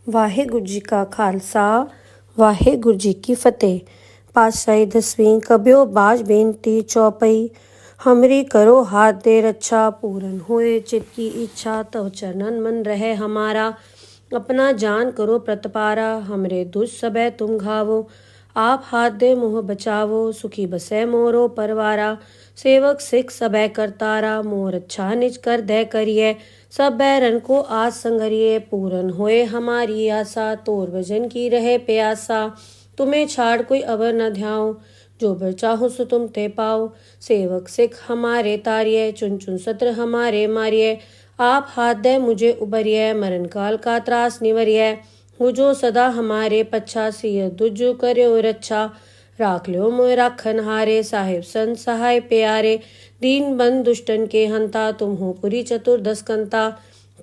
ਵਾਹਿਗੁਰੂ ਜੀ ਕਾ ਖਾਲਸਾ ਵਾਹਿਗੁਰੂ ਜੀ ਕੀ ਫਤਿਹ। ਪਾਤਸ਼ਾਹੀ ਦਸਵੀਂ ਕਬਿਓ ਬਾਜ ਬੇਨਤੀ ਚੌਪਈ। हमरी करो हाथ दे रक्षा, पूरन होए चित की इच्छा, तव चरणन मन रहे हमारा। अपना जान करो प्रतपारा, हमरे दुष्ट सबे तुम घावो। आप हाथ दे मुँह बचावो, सुखी बसे मोरो परवारा। सेवक सिख सबे करतारा, मोर अच्छा निज कर दे करिए। सब बैरन को आज संगरिए, पूरन होए हमारी आशा। तोर भजन की रहे प्यासा, तुम्हें छाड़ कोई अवर न ध्याओ। जो बर चाहो सो तुम ते पाओ। सेवक सिख हमारे तारिये, चुन चुन सत्र हमारे मारिये। आप हाथ दे मुझे उबरिये, मरण काल का त्रास निवरिये। हो जो सदा हमारे पच्छा, सिय दुजु कर्यो रक्षा। राख लो मोय राखन हारे, साहिब संत सहाय प्यारे। दीन बंद दुष्टन के हंता, तुम हो पुरी चतुर्दश कंता।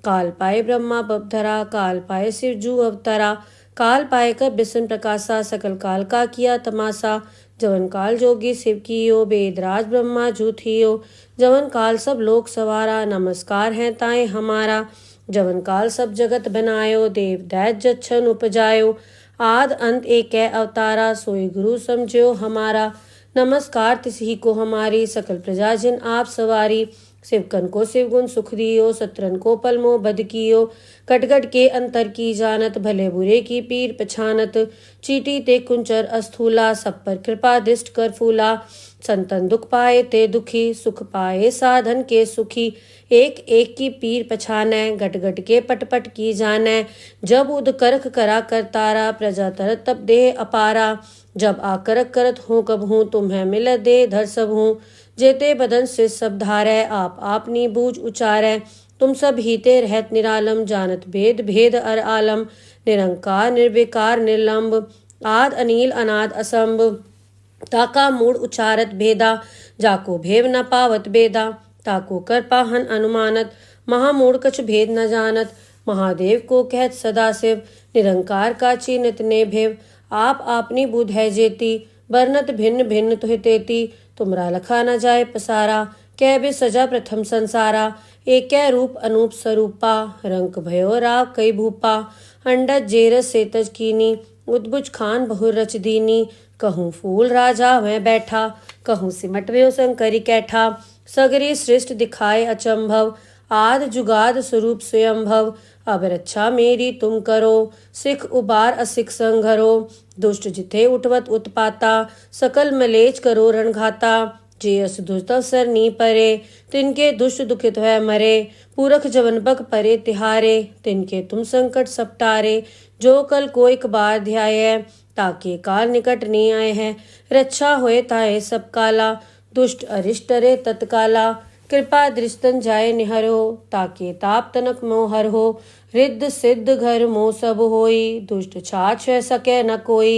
काल पाए ब्रह्मा बपधरा, काल पाए शिव जू अवतरा। काल पाए कर बिसन प्रकाशा, सकल काल का किया तमाशा। जवन काल जोगी शिव कियो, वेदराज ब्रह्मा जू थियो। जवन काल सब लोक सवारा, नमस्कार है ताए हमारा। जवन काल सब जगत बनायो, देव दैत जच्छन उपजायो। आद अंत एक अवतारा, सोई गुरु समझो हमारा। नमस्कार तिसही को हमारी, सकल प्रजा जिन आप सवारी। शिवकन को शिव गुण सुख दियो, सत्रन को पलमो बद कियो। कटगट के अंतर की जानत, भले बुरे की पीर पछानत। चीटी ते कुंचर अस्थूला, सब पर कृपा दृष्ट कर फूला। संतन दुख पाए ते दुखी, सुख पाए साधन के सुखी। एक एक की पीर पछानै, गट गट के पट पट की जानै। जब उद करख करा करतारा, प्रजा तरत तब देह अपारा। जब आकरक करत हो कब हूँ, तुम्हें मिल दे धर सब हूँ। जेते बदन से सब धारै, आप आपनी बूझ उचारै। तुम सब हीते रहत निरालम, जानत भेद भेद अर आलम। निरंकार निर्विकार निर्लंब, आद अनील अनाद असंभ। ताका मूड उचारत भेदा, जाको भेव न पावत बेदा। ताको कर पाहन अनुमानत, महामूड कछ भेद न जानत। महादेव को कहत सदा शिव, निरंकार का चीनत ने भेव। आप आपनी बुध है जेती, बरनत भिन्न भिन्न तुहि तेती। तुमरा लखा न जाए पसारा, कै बे सजा प्रथम संसारा। एक रूप अनूप स्वरूपा, रंक भयो राव कई भूपा। अंडज जेरस सेतज कीनी, उद्भुज खान बहुर रच दीनी। कहूँ फूल राजा वह बैठा, कहूँ सिमट व्यो शंकरी कैठा। सगरी सृष्ट दिखाए अचंभव, आद जुगाद स्वरूप स्वयंभव। अब रक्षा मेरी तुम करो, सिख उबार असिख संघरो। दुष्ट जिथे उठवत उत्पाता, सकल मलेच करो रणघाता। जे अस दुष्ट अवसर नी परे, तिनके दुष्ट दुखित है मरे। पूरख जवन बक परे तिहारे, तिनके तुम संकट सपटारे। जो कल को एक बार ध्याय, ताके काल निकट नहीं आए हैं। रक्षा होए ताए सब काला, दुष्ट अरिष्ट रे तत्काला। कृपा दृष्टन जाए निहरो, ताके ताप तनक मोहर हो। रिद्ध सिद्ध घर मोह सब होई, दुष्ट छाछ सके न कोई।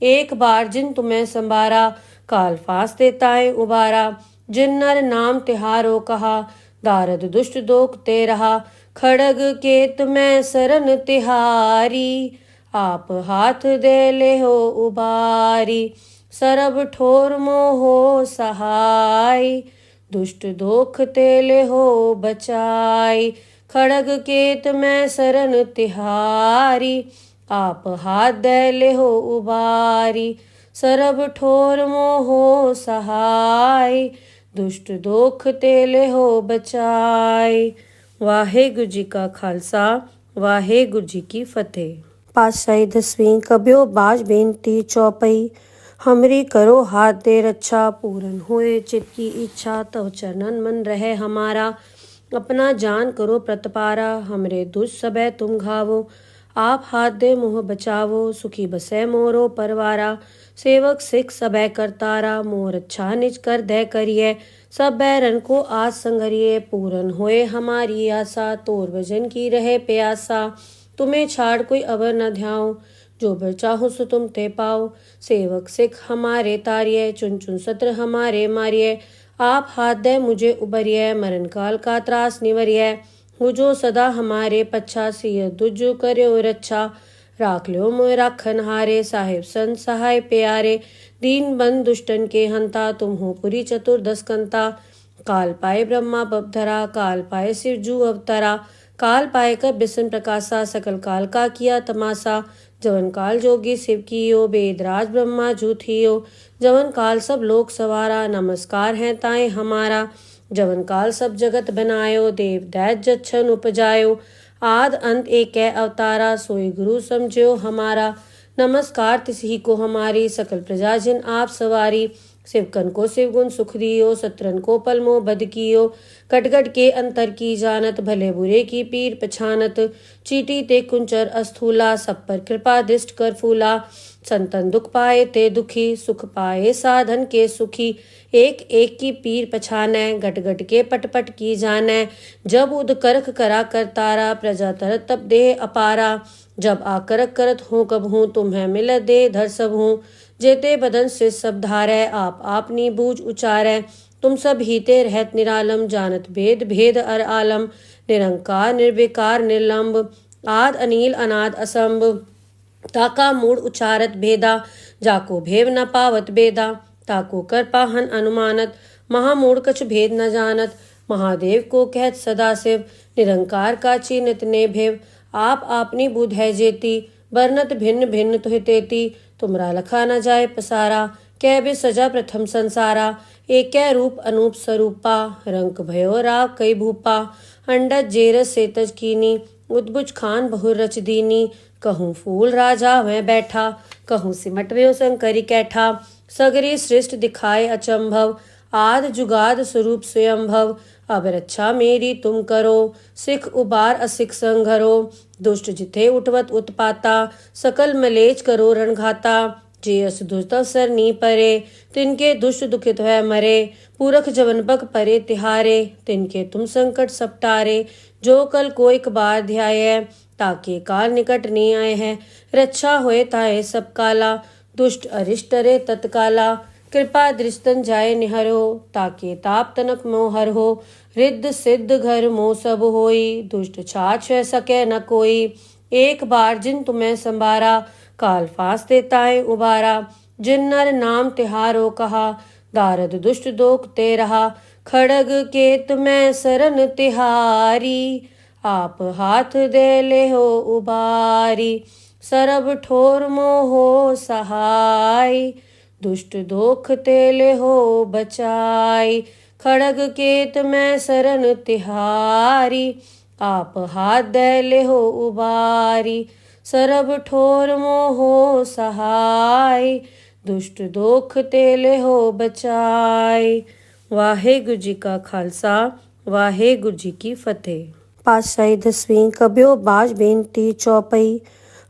एक बार जिन तुम्हें संभारा, काल फांस देताए उबारा। जिन नर नाम तिहारो कहा, दारद दुष्ट दोख ते रहा। खड़ग केत में सरन तिहारी, आप हाथ दे ले हो उबारी। सरब ठोर मोहो सहाय, दुष्ट दोख तेले हो बचाई। खड़ग केत में सरन तिहारी, आप हाथ दे ले हो उबारी। सरब ठोर मोहो सहाय, दुष्ट दोख तेले हो बचाई। वाहेगुरु जी का खालसा वाहेगुरु जी की फतेह। पातशाही दसवीं कबियो बाज बेनती चौपई। हमरी करो हाथ दे रक्षा, पूरन होए चित की इच्छा। तव चरणन मन रहे हमारा। अपना जान करो प्रतपारा, हमरे दुष्ट सबे तुम घावो। आप हाथ दे मुँह बचावो, सुखी बसे मोरो परवारा। सेवक सिख सबे करतारा, मोर अच्छा निज कर दे करिए। सब बैरन को आज संगरिए, पूरन होए हमारी आशा। तोर भजन की रहे प्यासा, तुम्हें छाड़ कोई अवर न ध्याओ। जो बर चाहो सो तुम ते पाओ। सेवक सिख हमारे तारिये, चुन चुन सत्र हमारे मारिये। आप हाथ दे मुझे उबरिये, मरण काल का त्रास निवरिये। हो जो सदा हमारे पच्छा, सिय दुजु कर्यो रक्षा। राख लो मोय राखन हारे, साहिब संत सहाय प्यारे। दीन बंद दुष्टन के हंता, तुम हो पुरी चतुर्दश कंता। काल पाए ब्रह्मा बपधरा, काल पाए शिव जू अवतरा। काल पाए कर बिसन प्रकाशा सकल काल का किया तमाशा। जवन काल जोगी शिव कियो बेदराज ब्रह्मा जूथियो। जवन काल सब लोक सवारा नमस्कार है ताए हमारा। जवन काल सब जगत बनायो देव दैत जच्छन उपजायो। आद अंत एक अवतारा सोई गुरु समझो हमारा। नमस्कार तिसही को हमारी सकल प्रजा जिन आप सवारी। शिवकन को शिवगुण सुख दियो सत्रन को पलमो बद कियो। कटगट के अंतर की जानत भले बुरे की पीर पछानत। चीटी ते कुंचर अस्थूला सब पर कृपा दृष्ट कर फूला। संतन दुख पाए ते दुखी सुख पाए साधन के सुखी। एक एक की पीर पछानै गट गट के पट पट की जानै। जब उद करख करा कर तारा प्रजा तरत तब देह अपारा। जब आकरक करत हूँ कब हूँ तुम्हें मिल दे धर सब हूँ। जेते बदन से सब धारै आप आपनी बूझ उचारै। तुम सब हीते रहत निरालम जानत भेद भेद अर आलम। निरंकार निर्विकार निर्लंब आद अनील अनाद असंभ। ताका मूड उचारत भेदा जाको भेव न पावत बेदा। ताको कर पाहन अनुमानत महामूढ़ कछ भेद न जानत। महादेव को कहत सदा शिव निरंकार का चिन्हत ने भेव। आप आपनी बुध है जेती बरनत भिन्न भिन्न तुहि तेती। तुमरा लखा न जाए पसारा कै बे सजा प्रथम संसारा। एक रूप अनूप स्वरूपा रंक भयो राव कई भूपा। अंडज जेरस सेतज कीनी उद्भुज खान बहुर रच दीनी। कहूँ फूल राजा वह बैठा कहूँ सिमट व्यो शंकरी कैठा। सगरी सृष्ट दिखाए अचंभव आद जुगाद स्वरूप स्वयंभव। अब रक्षा मेरी तुम करो सिख उबार असिख संघरो। दुष्ट जिथे उठवत उत्पाता सकल मलेच करो रणघाता। जे अस दुष्ट अवसर नी परे तिनके दुष्ट दुखित है मरे। पूरख जवन बग परे तिहारे तिनके तुम संकट सपटारे। जो कल को एक बार ध्याय ताके काल निकट नहीं आए हैं। रक्षा होए ताए सब काला दुष्ट अरिष्ट रे तत्काला। कृपा दृष्टन जाए निहरो ताके ताप तनक मोहर हो। रिद्ध सिद्ध घर मोह सब होई दुष्ट छाछ सके न कोई। एक बार जिन तुम्हें संभारा काल फांस देताए उबारा। जिन नर नाम तिहारो कहा दारद दुष्ट दोख ते रहा। खड़ग केत में सरन तिहारी आप हाथ दे ले हो उबारी। सरब ठोर मोहो सहाय दुष्ट दोख तेले हो बचाई। खड़ग केत में सरन तिहारी आप हाथ दे ले हो उबारी। सरब ठोर मोहो सहाय दुष्ट दोख तेले हो बचाई। वाहेगुरु जी का खालसा वाहेगुरु जी की फतेह। पातशाही दसवीं कब्यो बाज बेनती चौपई।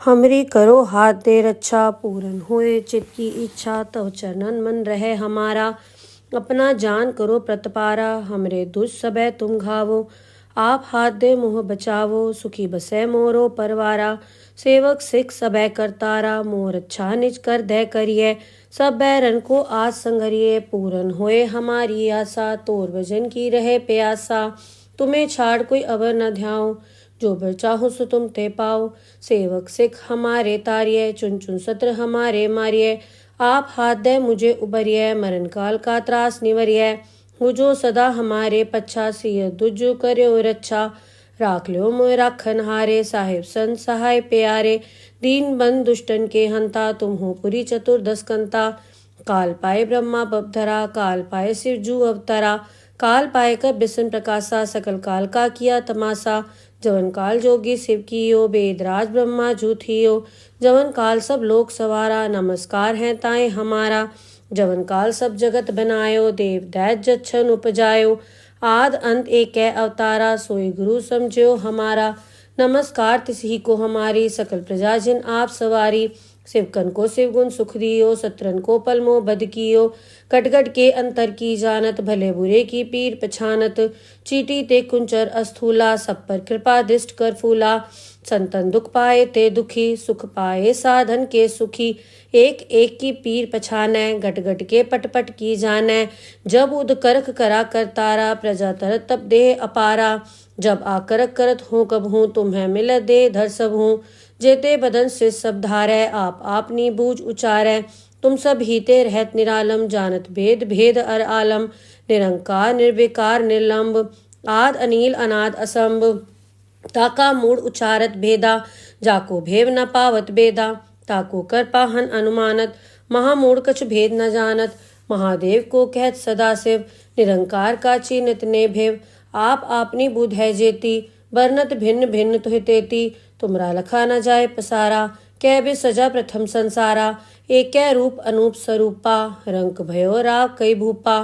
हमरी करो हाथ दे रक्षा पूरन होए चित की इच्छा। तव चरणन मन रहे हमारा अपना जान करो प्रतपारा। हमरे दुष्ट सबे तुम घावो आप हाथ दे मुँह बचावो। सुखी बसे मोरो परवारा सेवक सिख सबे करतारा। मोर अच्छा निज कर दे करिए सब बैरन को आज संघरिए। पूरन होए हमारी आशा तोर भजन की रहे प्यासा। तुम्हें छाड़ कोई अवर न ध्याओ जो बर चाहो सो तुम ते पाओ। सेवक सिख हमारे तारिये चुन चुन सत्र हमारे मारिये। आप हाथ दे मुझे उबरिये मरण काल का त्रास निवरिये। हो जो सदा हमारे पच्छा सिय दुजो करो रक्षा। राख लो मोय राखन हारे साहिब संत सहाय प्यारे। दीन बंद दुष्टन के हंता तुम हो पुरी चतुर्दश कंता। काल पाए ब्रह्मा बपधरा काल पाए शिव जू अवतरा। काल पाए कर बिसन प्रकाशा सकल काल का किया तमाशा। जवन काल जोगी शिव कियो बेदराज ब्रह्मा जूथियो। जवन काल सब लोक सवारा नमस्कार है ताए हमारा। जवन काल सब जगत बनायो देव दैत जच्छन उपजायो। आद अंत एक अवतारा सोई गुरु समझो हमारा। नमस्कार तिसही को हमारी सकल प्रजा जिन आप सवारी। शिवकन को शिवगुण सुख दियो सत्रन को पलमो बद कियो। कटगट के अंतर की जानत भले बुरे की पीर पछानत। चीटी ते कुंचर अस्थूला सब पर कृपा दृष्ट कर फूला। संतन दुख पाए ते दुखी सुख पाए साधन के सुखी। एक एक की पीर पछानै गट गट के पट पट की जानै। जब उद करख करा कर तारा प्रजा तरत तब देह अपारा। जब आकरक करत हूँ कब हूँ तुम्हें मिल दे धर सब हूँ। जेते बदन से सब धारै आप आपनी बूझ उचारै। तुम सब हीते रहत निरालम जानत भेद भेद अर आलम। निरंकार निर्विकार निर्लंब आद अनील अनाद असंभ। ताका मूड उचारत भेदा, जाको भेव न पावत बेदा। ताको कर पाहन अनुमानत, महामूड कछ भेद न जानत। महादेव को कहत सदाशिव, निरंकार का चीनत ने भेव। आप आपनी बुध है जेती, बरनत भिन्न भिन्न तुहि तेती। तुमरा लखा न जाए पसारा, कै बे सजा प्रथम संसारा। एक रूप अनूप स्वरूपा, रंक भयो राव कई भूपा।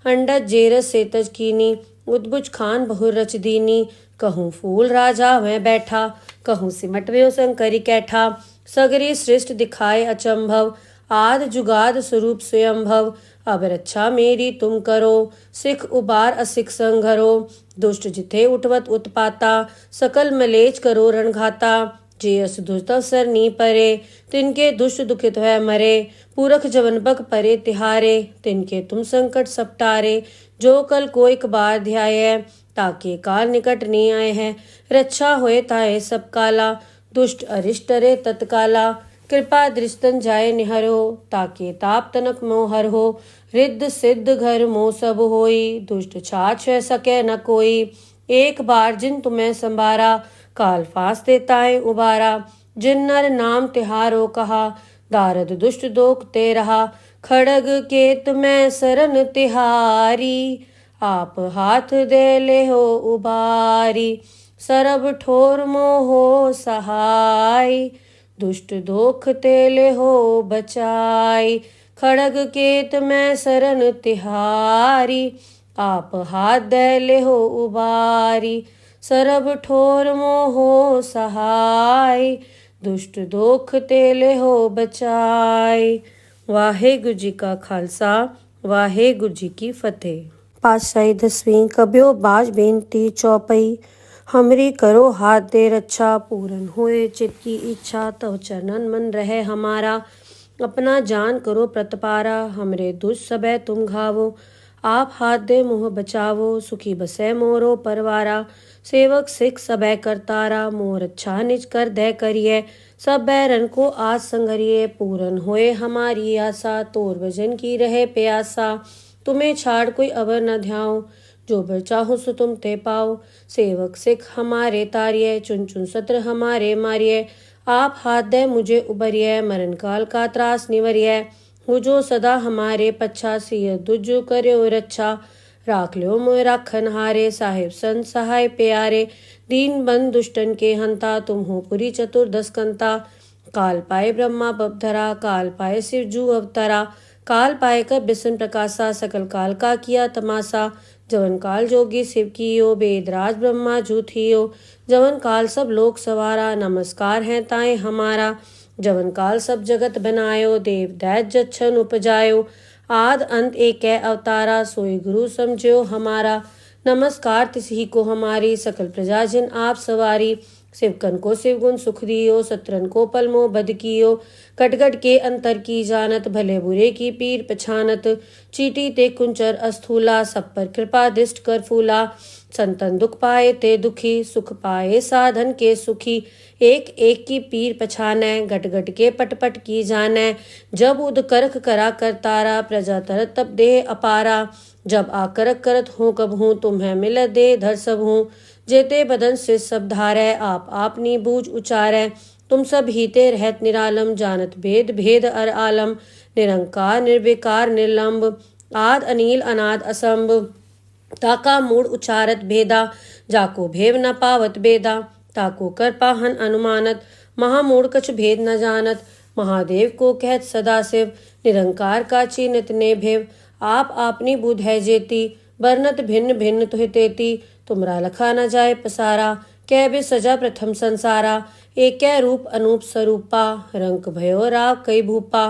अंडज जेरस सेतज कीनी, उद्भुज खान बहुर रच दीनी। कहूँ फूल राजा वह बैठा, कहूँ सिमट व्यो शंकरी कैठा। सगरी सृष्ट दिखाए अचंभव, आद जुगाद स्वरूप स्वयंभव। अब रक्षा मेरी तुम करो, सिख उबार असिख संघरो। दुष्ट जिथे उठवत उत्पाता, सकल मलेच करो रणघाता। जे अस दुष्ट अवसर नी परे, तिनके दुष्ट दुखित है मरे। पूरख जवन बक परे तिहारे, तिनके तुम संकट सपटारे। जो कल कोई कबार ध्याय, ताके काल निकट नहीं आए हैं। रक्षा होए ताए सब काला, दुष्ट अरिष्ट रे तत्काला। कृपा दृष्टन जाए निहरो, ताके ताप तनक मोहर हो। रिद्ध सिद्ध घर मोह सब होई, दुष्ट छाछ सके न कोई। एक बार जिन तुम्हें संभारा, काल फांस देताए उबारा। जिन नर नाम तिहारो कहा, दारद दुष्ट दोख ते रहा। खड़ग केत में सरन तिहारी, आप हाथ दे ले हो उबारी। सरब ठोर मोहो सहाय, दुष्ट दोख ते ले हो बचाई। खड़ग केत में सरन तिहारी, आप हाथ दे ले हो उबारी। सरब ठोर मोहो सहाय, दुष्ट दोख ते ले हो बचाई। वाहेगुरु जी का खालसा, वाहेगुरु जी की फतेह। पातशाही दसवीं कब्यो बाज बेनती चौपई। हमरी करो हाथ दे रक्षा, पूरन होए चित की इच्छा। तव चरणन मन रहे हमारा, अपना जान करो प्रतपारा। हमरे दुष्ट सबे तुम घावो, आप हाथ दे मुँह बचावो। सुखी बसे मोरो परवारा, सेवक सिख सबे करतारा। मोर अच्छा निज कर दे करिए, सब बैरन को आज संगरिए। पूरन होए हमारी आशा, तोर भजन की रहे प्यासा। तुम्हें छाड़ कोई अवर न ध्याओ, जो बर चाहो सो तुम ते पाओ। सेवक सिख हमारे तारिये, चुन चुन सत्र हमारे मारिये। आप हाथ दे मुझे उबरिये, मरण काल का त्रास निवरिये। हो जो सदा हमारे पच्छा, सिय दुजु कर्यो रक्षा। राख लो मोय राखन हारे, साहिब संत सहाय प्यारे। दीन बंद दुष्टन के हंता, तुम हो पुरी चतुर्दश कंता। काल पाए ब्रह्मा बपधरा, काल पाए शिव जू अवतरा। काल पाए कर बिसन प्रकाशा, सकल काल का किया तमाशा। जवन काल जोगी शिव कियो, बेदराज ब्रह्मा जू थियो। जवन काल सब लोक सवारा, नमस्कार है ताए हमारा। जवन काल सब जगत बनायो, देव दैत जच्छन उपजायो। आद अंत एक अवतारा, सोई गुरु समझो हमारा। नमस्कार तिसही को हमारी, सकल प्रजा जिन आप सवारी। शिवकन को शिवगुण सुख दियो, सत्रन को पलमो बद कियो। कटगट के अंतर की जानत, भले बुरे की पीर पछानत। चीटी ते कुंचर अस्थूला, सब पर कृपा दृष्ट कर फूला। संतन दुख पाए ते दुखी, सुख पाए साधन के सुखी। एक एक की पीर पछानै, घट घट के पट पट की जानै। जब उद करख करा करतारा, प्रजा तरत तब देह अपारा। जब आकरक करत हूँ कब हूँ, तुम्हें मिल दे धर सब हूँ। जेते बदन से सब धारै, आप आपनी बूझ उचारै। तुम सब हीते रहत निरालम, जानत भेद भेद अर आलम। निरंकार निर्विकार निर्लंब, आद अनील अनाद असंभ। ताका मूड उचारत भेदा, जाको भेव न पावत बेदा। ताको कर पाहन अनुमानत, महामूड कछ भेद न जानत। महादेव को कहत सदाशिव, निरंकार का चीनत ने भेव। आप आपनी बुध है जेती, बरनत भिन्न भिन्न तुहि तेती। तुमरा लखा न जाए पसारा, कै बे सजा प्रथम संसारा। एक रूप अनूप स्वरूपा, रंक भयो राव कई भूपा।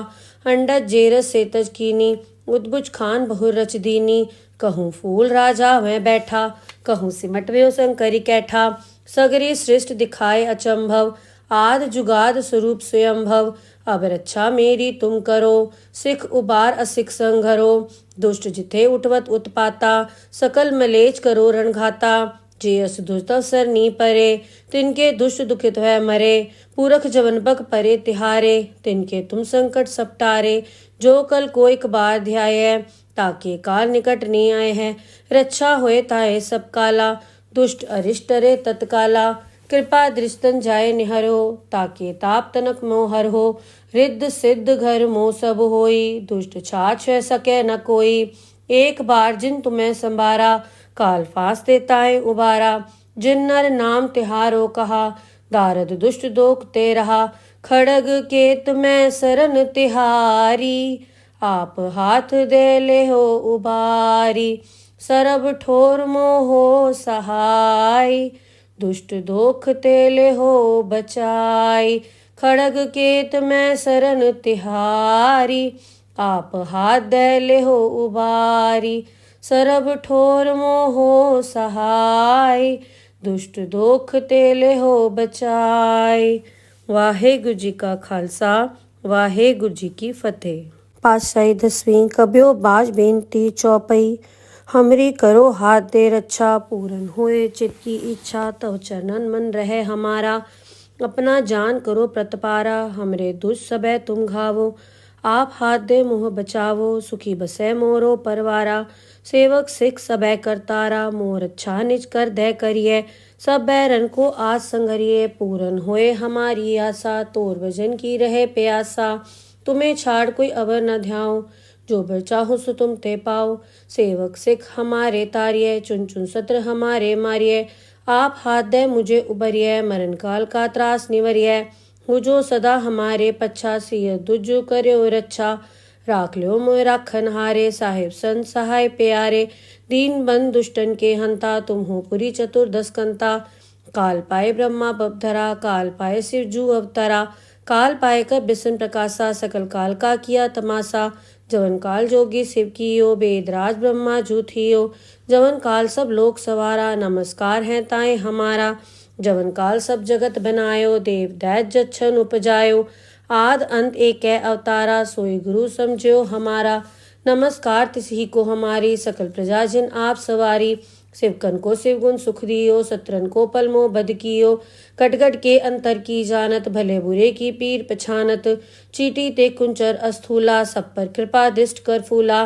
अंडज जेरस सेतज कीनी, उद्भुज खान बहुर रच दीनी। कहूँ फूल राजा वह बैठा, कहूँ सिमट व्यो शंकरी कैठा। सगरी सृष्ट दिखाए अचंभव, आद जुगाद स्वरूप स्वयंभव। अब रक्षा मेरी तुम करो, सिख उबार असिख संघरो। दुष्ट जिथे उठवत उत्पाता, सकल मलेच करो रणघाता। जे अस दुष्ट अवसर नी परे, तिनके दुष्ट दुखित है मरे। पूरख जवन बक परे तिहारे, तिनके तुम संकट सपटारे। जो कल कोई कबार ध्याय, ताके काल निकट नहीं आए हैं। रक्षा होए ताए सब काला, दुष्ट अरिष्ट रे तत्काला। कृपा दृष्टन जाय निहरो, ताके ताप तनक मोहर हो। रिद्ध सिद्ध घर मोह सब होई, दुष्ट छाछ सके न कोई। एक बार जिन तुम्हें संभारा, काल फास देताए उबारा। जिन नर नाम तिहारो कहा, दारद दुष्ट दोख ते रहा। खड़ग केत में सरन तिहारी, आप हाथ दे ले हो उबारी। सरब ठोर मोहो सहाय, दुष्ट दोख ते ले हो बचाई। खड़ग केत में सरन तिहारी, आप हाथ दे ले हो उबारी। सरब ठोर मोहो सहाय, दुष्ट दोख ते ले हो बचाई। वाहेगुरु जी का खालसा, वाहेगुरु जी की फतेह। पातशाही दसवीं कबियो बाज बेनती चौपई। हमरी करो हाथ दे रक्षा, पूरन होए चित की इच्छा। तव चरणन मन रहे हमारा, अपना जान करो प्रतपारा। हमरे दुष्ट सबे तुम घावो, आप हाथ दे मुँह बचावो। सुखी बसे मोरो परवारा, सेवक सिख सबे करतारा। मोर अच्छा निज कर दे करिए, सब बैरन को आज संगरिए। पूरन होए हमारी आशा, तोर भजन की रहे प्यासा। तुम्हें छाड़ कोई अवर न ध्याओ, जो बर चाहो सो तुम ते पाओ। सेवक सिख हमारे तारिये, चुन चुन सत्र हमारे मारिये। आप हाथ दे मुझे उबरिये, मरण काल का त्रास निवरिये। हो जो सदा हमारे पच्छा, सिय दुजु कर्यो रक्षा। राख लो मोय राखन हारे, साहिब संत सहाय प्यारे। दीन बंद दुष्टन के हंता, तुम हो पुरी चतुर्दश कंता। काल पाए ब्रह्मा बपधरा, काल पाए शिव जू अवतरा। काल पाए कर बिसन प्रकाशा, सकल काल का किया तमाशा। जवन काल जोगी शिव कियो, वेदराज ब्रह्मा जू थियो। जवन काल सब लोक सवारा, नमस्कार है ताए हमारा। जवन काल सब जगत बनायो, देव दैत जच्छन उपजायो। आद अंत एक अवतारा, सोई गुरु समझो हमारा। नमस्कार तिसही को हमारी, सकल प्रजा जिन आप सवारी। शिवकन को शिवगुण सुख दियो, सत्रन को पलमो बद कियो। कटगट के अंतर की जानत, भले बुरे की पीर पछानत। चीटी ते कुंचर अस्थूला, सब पर कृपा दृष्ट कर फूला।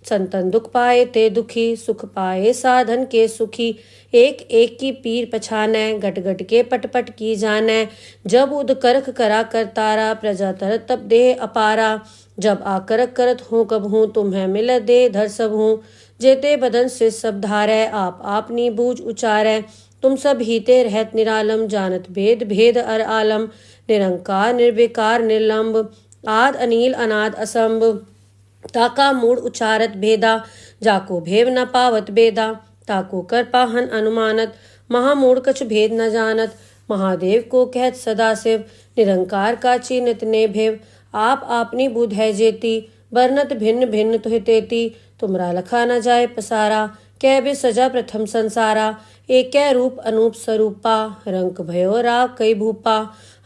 संतन दुख पाए ते दुखी, सुख पाए साधन के सुखी। एक एक की पीर पछानै, गट गट के पट पट की जानै। जब उद करख करा करतारा, प्रजा तरत तब देह अपारा। जब आकरक करत हूँ कब हूँ, तुम्हें मिल दे धर सब हूँ। जेते बदन से सब धारै, आप आपनी बूझ उचारै। तुम सब हीते रहत निरालम, जानत भेद भेद अर आलम। निरंकार निर्विकार निर्लंब, आद अनील अनाद असंभ। ताका मूड उचारत भेदा, जाको भेव न पावत बेदा। ताको कर पाहन अनुमानत, महामूढ़ कछ भेद न जानत। महादेव को कहत सदा शिव, निरंकार का चीनत ने भेव। आप आपनी बुध है जेती, बरनत भिन्न भिन्न तुहि तेती। तुमरा लखा न जाए पसारा, कै बे सजा प्रथम संसारा। एक रूप अनूप स्वरूपा, रंक भयो राव कई भूपा।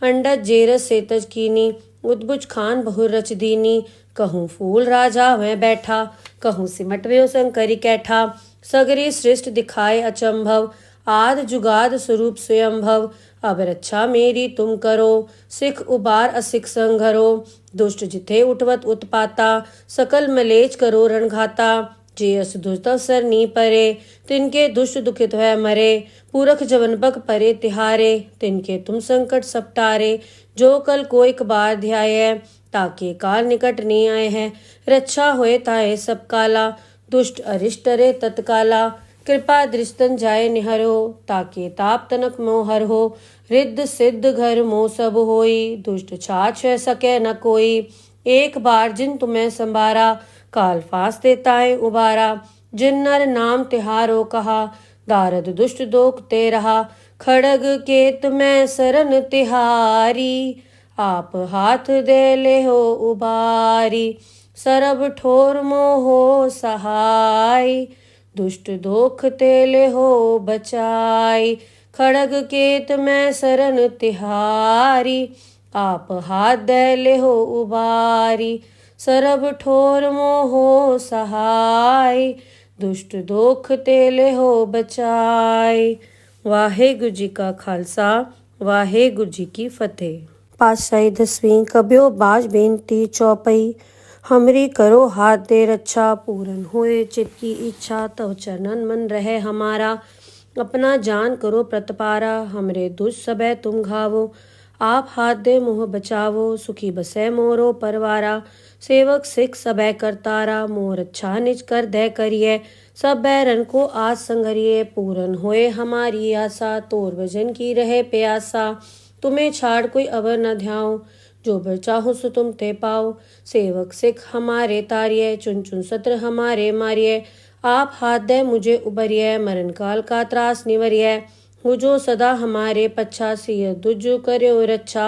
अंडज जेरस सेतज कीनी, उद्भुज खान बहुर रच दीनी। कहूँ फूल राजा वह बैठा, कहूँ सिमट व्यो शंकरी कैठा। सगरी सृष्ट दिखाए अचंभव, आद जुगाद स्वरूप स्वयंभव। अब रक्षा मेरी तुम करो, सिख उबार असिख संघरो। दुष्ट जिथे उठवत उत्पाता, सकल मलेच करो रणघाता। जे अस दुष्ट अवसर नी परे, तिनके दुष्ट दुखित है मरे। पूरख जवन बग परे तिहारे, तिनके तुम संकट सपटारे। जो कल को एक बार ध्याय, ताके काल निकट नहीं आए हैं। रक्षा होए ताए सब काला, दुष्ट अरिष्ट रे तत्काला। कृपा दृष्टन जाय निहरो, ताके ताप तनक मोहर हो। रिद्ध सिद्ध घर मोह सब होई, दुष्ट छाछ सके न कोई। एक बार जिन तुम्हें संभारा, काल फास देताए उबारा। जिन नर नाम तिहारो कहा, दारद दुष्ट दोख ते रहा। खड़ग केत में सरन तिहारी, आप हाथ दे ले हो उबारी। सरब ठोर मोहो सहाय, दुष्ट दोख ते ले हो बचाई। खड़ग केत में सरन तिहारी, आप हाथ दे ले हो उबारी। सरब ठोर मोहो सहाय, दुष्ट दोख ते ले हो बचाई। वाहेगुरु जी का खालसा, वाहेगुरु जी की फतेह। पातशाही दसवीं कबियो बाज बेनती चौपई। हमरी करो हाथ दे रक्षा, पूरन होए चित की इच्छा। तव चरणन मन रहे हमारा, अपना जान करो प्रतपारा, हमरे दुष्ट सबे तुम घावो। आप हाथ दे मुँह बचावो, सुखी बसै मोरो परवारा। सेवक सिख सबे करतारा, मोर अच्छा निज कर दे करिए। सब बैरन को आज संगरिए, पूरन होए हमारी आशा। तोर भजन की रहे प्यासा, तुम्हें छाड़ कोई अवर न ध्याओ। जो बर चाहो सो तुम ते पाओ। सेवक सिख हमारे तारिये, चुन चुन सत्र हमारे मारिये। आप हाथ दे मुझे उबरिये, मरण काल का त्रास निवरिये। हो जो सदा हमारे पच्छा, सिय दुजु कर्यो रक्षा।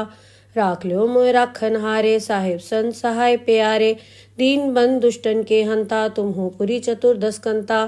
राख ल्यो मोय राखन हारे, साहिब संत सहाय प्यारे। दीन बंद दुष्टन के हंता, तुम हो पुरी चतुर्दश कंता।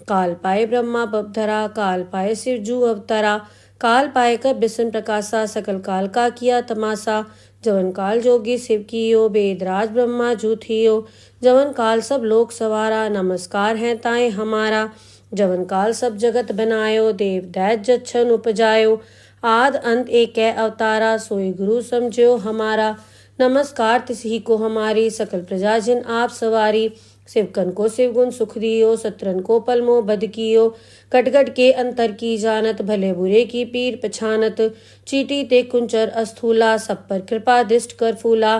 काल पाए ब्रह्मा बपधरा, काल पाए शिव जू अवतरा। काल पाए कर बिसन प्रकाशा, सकल काल का किया तमाशा। जवन काल जोगी शिव कियो, वेदराज ब्रह्मा जू थियो। जवन काल सब लोक सवारा, नमस्कार है ताए हमारा। जवन काल सब जगत बनायो, देव दैत जच्छन उपजायो। आद अंत एक अवतारा, सोई गुरु समझो हमारा। नमस्कार तिसही को हमारी, सकल प्रजा जिन आप सवारी। शिवकन को शिवगुण सुख दियो, सत्रन को पलमो बद कियो। कटगट के अंतर की जानत, भले बुरे की पीर पछानत। चीटी ते कुंचर अस्थूला, सब पर कृपा दृष्ट कर फूला।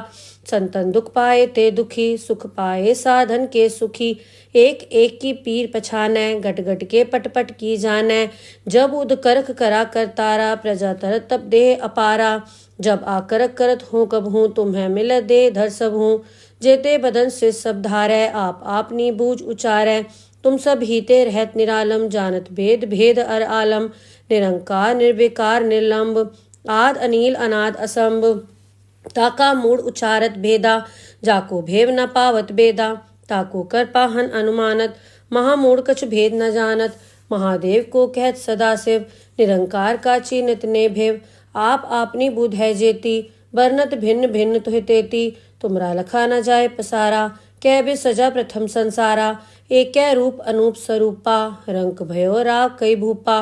संतन दुख पाए ते दुखी, सुख पाए साधन के सुखी। एक एक की पीर पछानै, गट गट के पट पट की जानै। जब उद करख करा करतारा, प्रजा तरत तब देह अपारा। जब आकरक करत हूँ कब हूँ, तुम्हें मिल दे धर सब हूँ। जेते बदन से सब धारै, आप आपनी बूझ उचारै। तुम सब हीते रहत निरालम, जानत भेद भेद अर आलम। निरंकार निर्विकार निर्लंब, आद अनील अनाद असंभ। ताका मूड उचारत भेदा, जाको भेव न पावत बेदा। ताको कर पाहन अनुमानत, महामूढ़ कछ भेद न जानत। महादेव को कहत सदाशिव, निरंकार का चीनत ने भेव। आप आपनी बुध है जेती, बरनत भिन्न भिन्न तुहि तेती। तुमरा लखा न जाए पसारा, कै बे सजा प्रथम संसारा। एक रूप अनूप स्वरूपा, रंक भयो राव कई भूपा।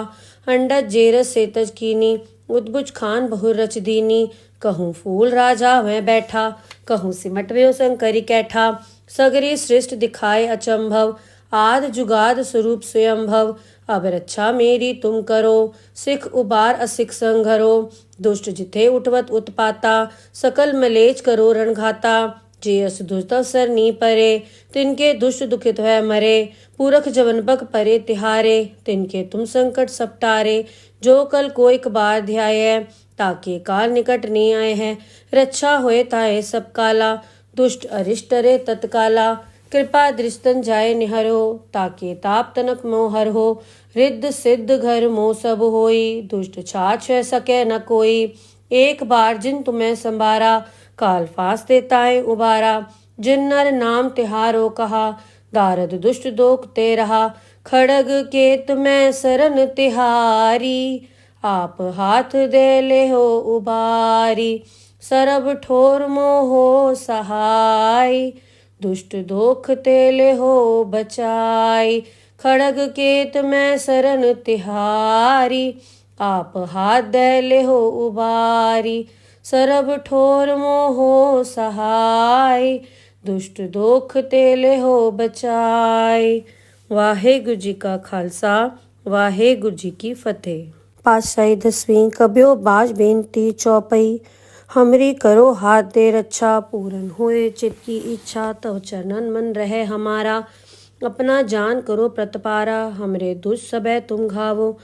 अंडज जेरस सेतज कीनी, उद्भुज खान बहुर रच दीनी। कहूँ फूल राजा वह बैठा, कहूँ सिमट व्यो शंकरी कैठा। सगरी सृष्ट दिखाए अचंभव, आद जुगाद स्वरूप स्वयंभव। अब रक्षा मेरी तुम करो, सिख उबार असिख संघरो। दुष्ट जिथे उठवत उत्पाता, सकल मलेच करो रणघाता। जे अस दुष्ट सर नी परे, तिनके दुष्ट दुखित है मरे। पुरख जवन बक परे तिहारे, तिनके तुम संकट सपटारे। जो कल को एक बार ध्याय, ताके काल निकट नहीं आए हैं। रक्षा होए ताए सब काला, दुष्ट अरिष्ट रे तत्काला। कृपा दृष्टन जाय निहरो, ताके ताप तनक मोहर हो। रिद्ध सिद्ध घर मोह सब होई, दुष्ट छाछ सके न कोई। एक बार जिन तुम्हें संभारा, काल फांस देताए उबारा। जिन नर नाम तिहारो कहा, दारद दुष्ट दोख ते रहा। खड़ग केत में सरन तिहारी, आप हाथ दे ले हो उबारी। सरब ठोर मोहो सहाय, दुष्ट दोख तेले हो बचाई। खड़ग केत में सरन तिहारी, आप हाथ दे ले हो उबारी। सरब ठोर मोहो सहाय, दुष्ट दोख तेले हो बचाई। वाहेगुरु जी का खालसा, वाहेगुरु जी की फतेह। पातशाही दसवीं कब्यो बाज बेनती चौपई। हमरी करो हाथ दे रक्षा, पूरन होए चित की इच्छा। तव चरणन मन रहे हमारा, अपना जान करो प्रतपारा। हमरे दुष्ट सबे तुम घावो,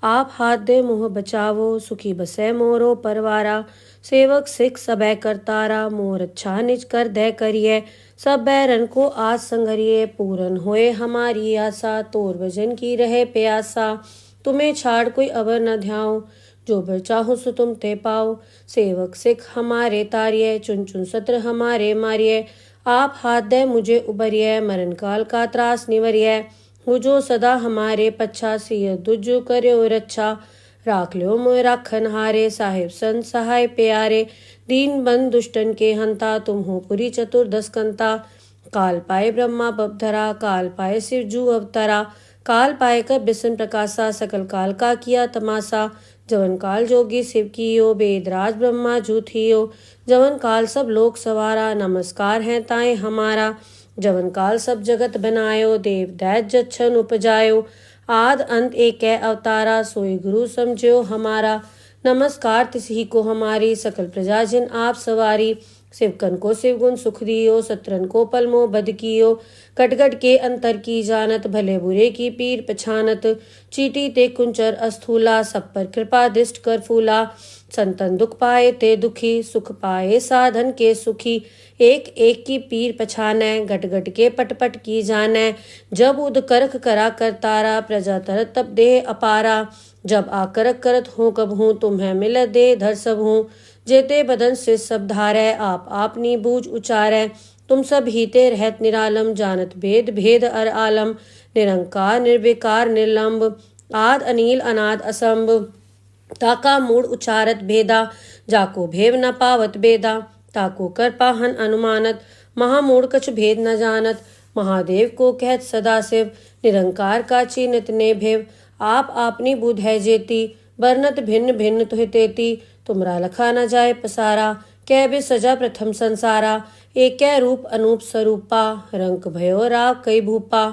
आप हाथ दे मुँह बचावो। सुखी बसै मोरो परवारा, सेवक सिख सबे करतारा। मोर अच्छा निज कर दे करिए, सब बैरन को आज संगरिए। पूरन होए हमारी आशा, तोर भजन की रहे प्यासा। तुम्हें छाड़ कोई अवर न ध्याओ, जो बर चाहो सो तुम ते पाओ। सेवक सिख हमारे तारिये, चुन चुन सत्र हमारे मारिये। आप हाथ दे मुझे उबरिये, मरण काल का त्रास निवरिये। हो जो सदा हमारे पच्छा, सिय दुजु कर्यो रक्षा। राख ल्यो मोय राखन हारे, साहिब संत सहाय प्यारे। दीन बंद दुष्टन के हंता, तुम हो पुरी चतुर्दश कंता। काल पाए ब्रह्मा बपधरा, काल पाए शिव जू अवतरा। काल पाए कर बिसन प्रकाशा, सकल काल का किया तमाशा। जवन काल जोगी शिव कियो, वेदराज ब्रह्मा जू थियो। जवन काल सब लोक सवारा, नमस्कार है ताए हमारा। जवन काल सब जगत बनायो, देव दैत जच्छन उपजायो। आद अंत एक अवतारा सोई गुरु समझो हमारा। नमस्कार तिसही को हमारी सकल प्रजाजन आप सवारी। शिवकन को शिवगुण सुख दियो, सत्रन को पलमो बद कियो। कटगट के अंतर की जानत, भले बुरे की पीर पछानत। चीटी ते कुंचर अस्थूला, सब पर कृपा दृष्ट कर फूला। संतन दुख पाए ते दुखी, सुख पाए साधन के सुखी। एक एक की पीर पछानै, घट घट के पट पट की जानै। जब उद करख करा कर तारा, प्रजा तरत तब देह अपारा। जब आकरक करत हूँ कब हूँ, तुम्हें मिल दे धर सब हूँ। जेते बदन से सब धारै, आप आपनी बूझ उचारै। तुम सब हीते रहत निरालम, जानत भेद भेद अर आलम। निरंकार निर्विकार निर्लंब, आद अनील अनाद असंभ। ताका मूड उचारत भेदा, जाको भेव न पावत बेदा। ताको कर पाहन अनुमानत, महामूढ़ कछ भेद न जानत। महादेव को कहत सदा शिव, निरंकार का चीनत ने भेव। आप आपनी बुध है जेती, बरनत भिन्न भिन्न तुहि तेती। तुमरा लखा न जाए पसारा, कै बे सजा प्रथम संसारा। एक रूप अनूप स्वरूपा, रंक भयो राव कई भूपा।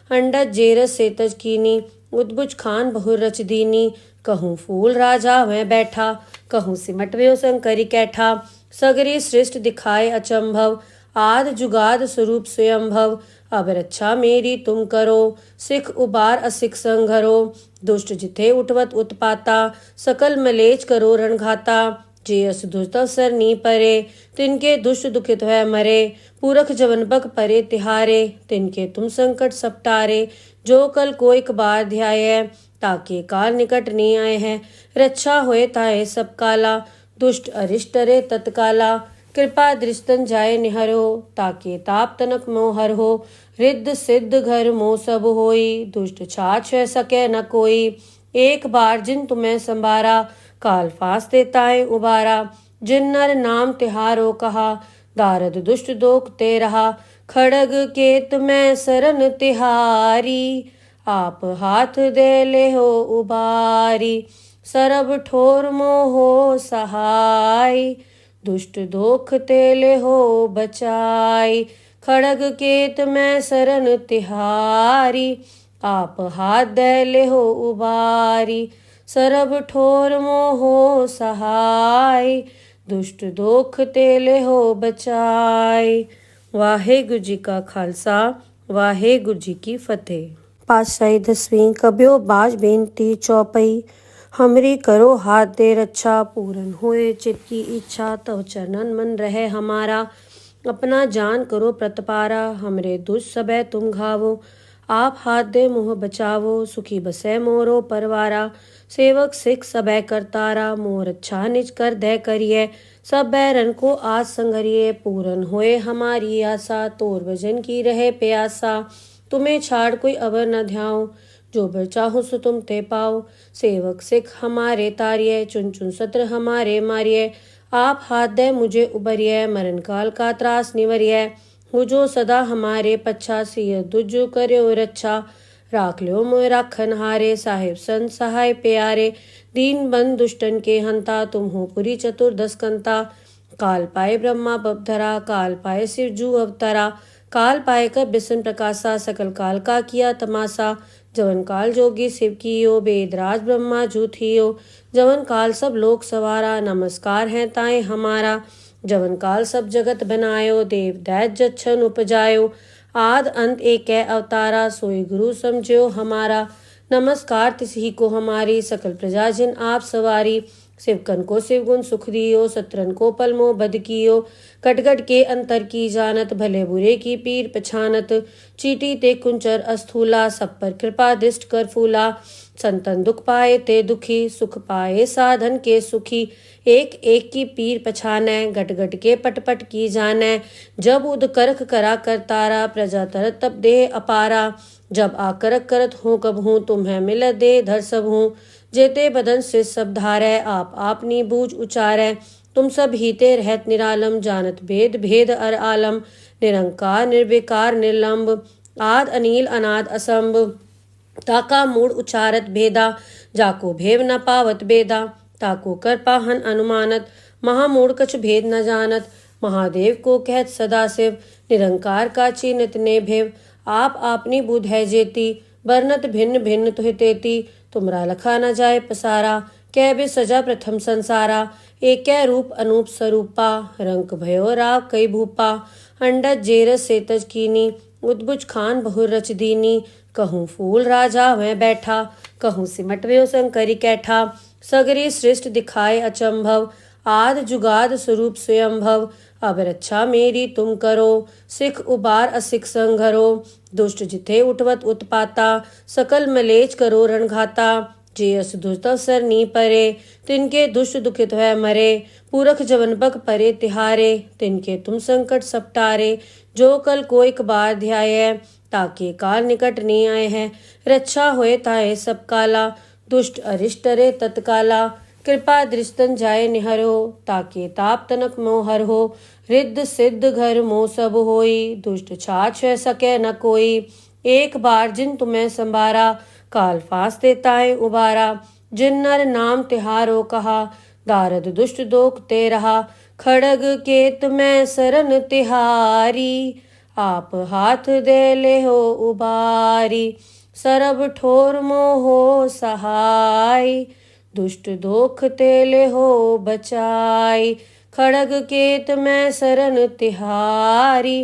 अंडज जेरस सेतज कीनी, उद्भुज खान बहुर रच दीनी। कहूँ फूल राजा वह बैठा, कहूँ सिमट व्यो शंकरी कैठा। सगरी सृष्ट दिखाए अचंभव, आद जुगाद स्वरूप स्वयंभव। अब रक्षा मेरी तुम करो, सिख उबार असिख संघरो। दुष्ट जिथे उठवत उत्पाता, सकल मलेच करो रणघाता। जे अस दुष्ट अवसर नी परे, तिनके दुष्ट दुखित है मरे। पूरख जवन बक परे तिहारे, तिनके तुम संकट सपटारे। जो कल को एक बार ध्याय, ताके काल निकट नहीं आए हैं। रक्षा होए ताए सब काला, दुष्ट अरिष्ट रे तत्काला। कृपा दृष्टन जाए निहरो, ताके ताप तनक मोहर हो। रिद्ध सिद्ध घर मोह सब होई, दुष्ट छाछ सके न कोई। एक बार जिन तुम्हें संभारा, काल फास देताए उबारा। जिन नर नाम तिहारो कहा, दारद दुष्ट दोख ते रहा। खड़ग केत में सरन तिहारी, आप हाथ दे ले हो उबारी। सरब ठोर मोहो सहाय, दुष्ट दोख तेले हो बचाई। खड़ग केत में सरन तिहारी, आप हाथ दे ले हो उबारी। सरब ठोर मोहो सहाय, दुष्ट दोख तेले हो बचाई। वाहेगुरु जी का खालसा, वाहेगुरु जी की फतेह। पातशाही दसवीं कब्यो बाज बेनती चौपई। हमरी करो हाथ दे रक्षा, पूरन होए चित की इच्छा। तव चरणन मन रहे हमारा, अपना जान करो प्रतपारा। हमरे दुष्ट सबे तुम घावो, आप हाथ दे मोह बचावो। सुखी बसे मोरो परवारा, सेवक सिख सबे करतारा। मोर अच्छा निज कर दे करिए, सब बैरन को आज संगरिए। पूरन होए हमारी आशा, तोर भजन की रहे प्यासा। तुम्हें छाड़ कोई अवर न ध्याओ, जो बर चाहो सो तुम ते पाओ। सेवक सिख हमारे तारिये, चुन चुन सत्र हमारे मारिये। आप हाथ दे मुझे उबरिये, मरण काल का त्रास निवरिये। हो जो सदा हमारे पच्छा, सिय दुजु कर्यो रक्षा। राख लो मोय राखन हारे, साहिब संत सहाय प्यारे। दीन बंद दुष्टन के हंता, तुम हो पुरी चतुर्दश कंता। काल पाए ब्रह्मा बपधरा, काल पाए शिव जू अवतरा। काल पाए कर बिसन प्रकाशा, सकल काल का किया तमाशा। जवन काल जोगी शिव कियो, वेदराज ब्रह्मा जू थियो। जवन काल सब लोक सवारा, नमस्कार है ताए हमारा। जवन काल सब जगत बनायो, देव दैत जच्छन उपजायो। आद अंत एक अवतारा, सोई गुरु समझो हमारा। नमस्कार तिसही को हमारी, सकल प्रजाजन आप सवारी। शिवकन को शिवगुण सुख दियो, सत्रन को पलमो बद कियो। कटगट के अंतर की जानत, भले बुरे की पीर पछानत। चीटी ते कुंचर अस्थूला, सब पर कृपा दृष्ट कर फूला। संतन दुख पाए ते दुखी, सुख पाए साधन के सुखी। एक एक की पीर पछानै, घट घट के पट पट की जानै। जब उद करख करा कर तारा, प्रजा तरत तब देह अपारा। जब आकरक करत हूँ कब हूँ, तुम्हें मिल दे धर सब हूँ। जेते बदन से सब धारै, आप आपनी बूझ उचारै। तुम सब हीते रहत निरालम, जानत भेद भेद अर आलम। निरंकार निर्विकार निर्लंब, आद अनील अनाद असंभ। ताका मूड उचारत भेदा, जाको भेव न पावत बेदा। ताको कर पाहन अनुमानत, महामूढ़ कछ भेद न जानत। महादेव को कहत सदा शिव, निरंकार का चीनत ने भेव। आप आपनी बुध है जेती, बरनत भिन्न भिन्न तुहि तेती, तुमरा लखा न जाए पसारा। कै बे सजा प्रथम संसारा, एक रूप अनूप स्वरूपा। रंक भयो राव कई भूपा, अंडज जेरस सेतज कीनी। उद्भुज खान बहुर रच दीनी, कहूँ फूल राजा वह बैठा। कहूँ सिमट व्यो शंकरी कैठा, सगरी सृष्ट दिखाए अचंभव। आद जुगाद स्वरूप स्वयंभव, अब रक्षा मेरी तुम करो। सिख उबार असिख संघरो, दुष्ट जिथे उठवत उत्पाता। सकल मलेच करो रणघाता, जे अस दुष्ट अवसर नी परे। तिनके दुष्ट दुखित है मरे, पूरख जवन बक परे तिहारे। तिनके तुम संकट सपटारे, जो कल कोई कबार ध्याय। ताके काल निकट नी आए हैं, रक्षा होए ताए सब काला। दुष्ट अरिष्ट रे तत्काला, कृपा दृष्टन जाए निहरो। ताके ताप तनक मोहर हो, रिद्ध सिद्ध घर मोह सब होई। दुष्ट छाछ सके न कोई, एक बार जिन तुम्हें संभारा। काल फास देताए उबारा, जिन नर नाम तिहारो कहा। दारद दुष्ट दोख ते रहा, खड़ग केत में सरन तिहारी। आप हाथ दे ले हो उबारी, सरब ठोर मोहो सहाय। दुष्ट दोख तेले हो बचाई, खड़ग केत में सरन तिहारी।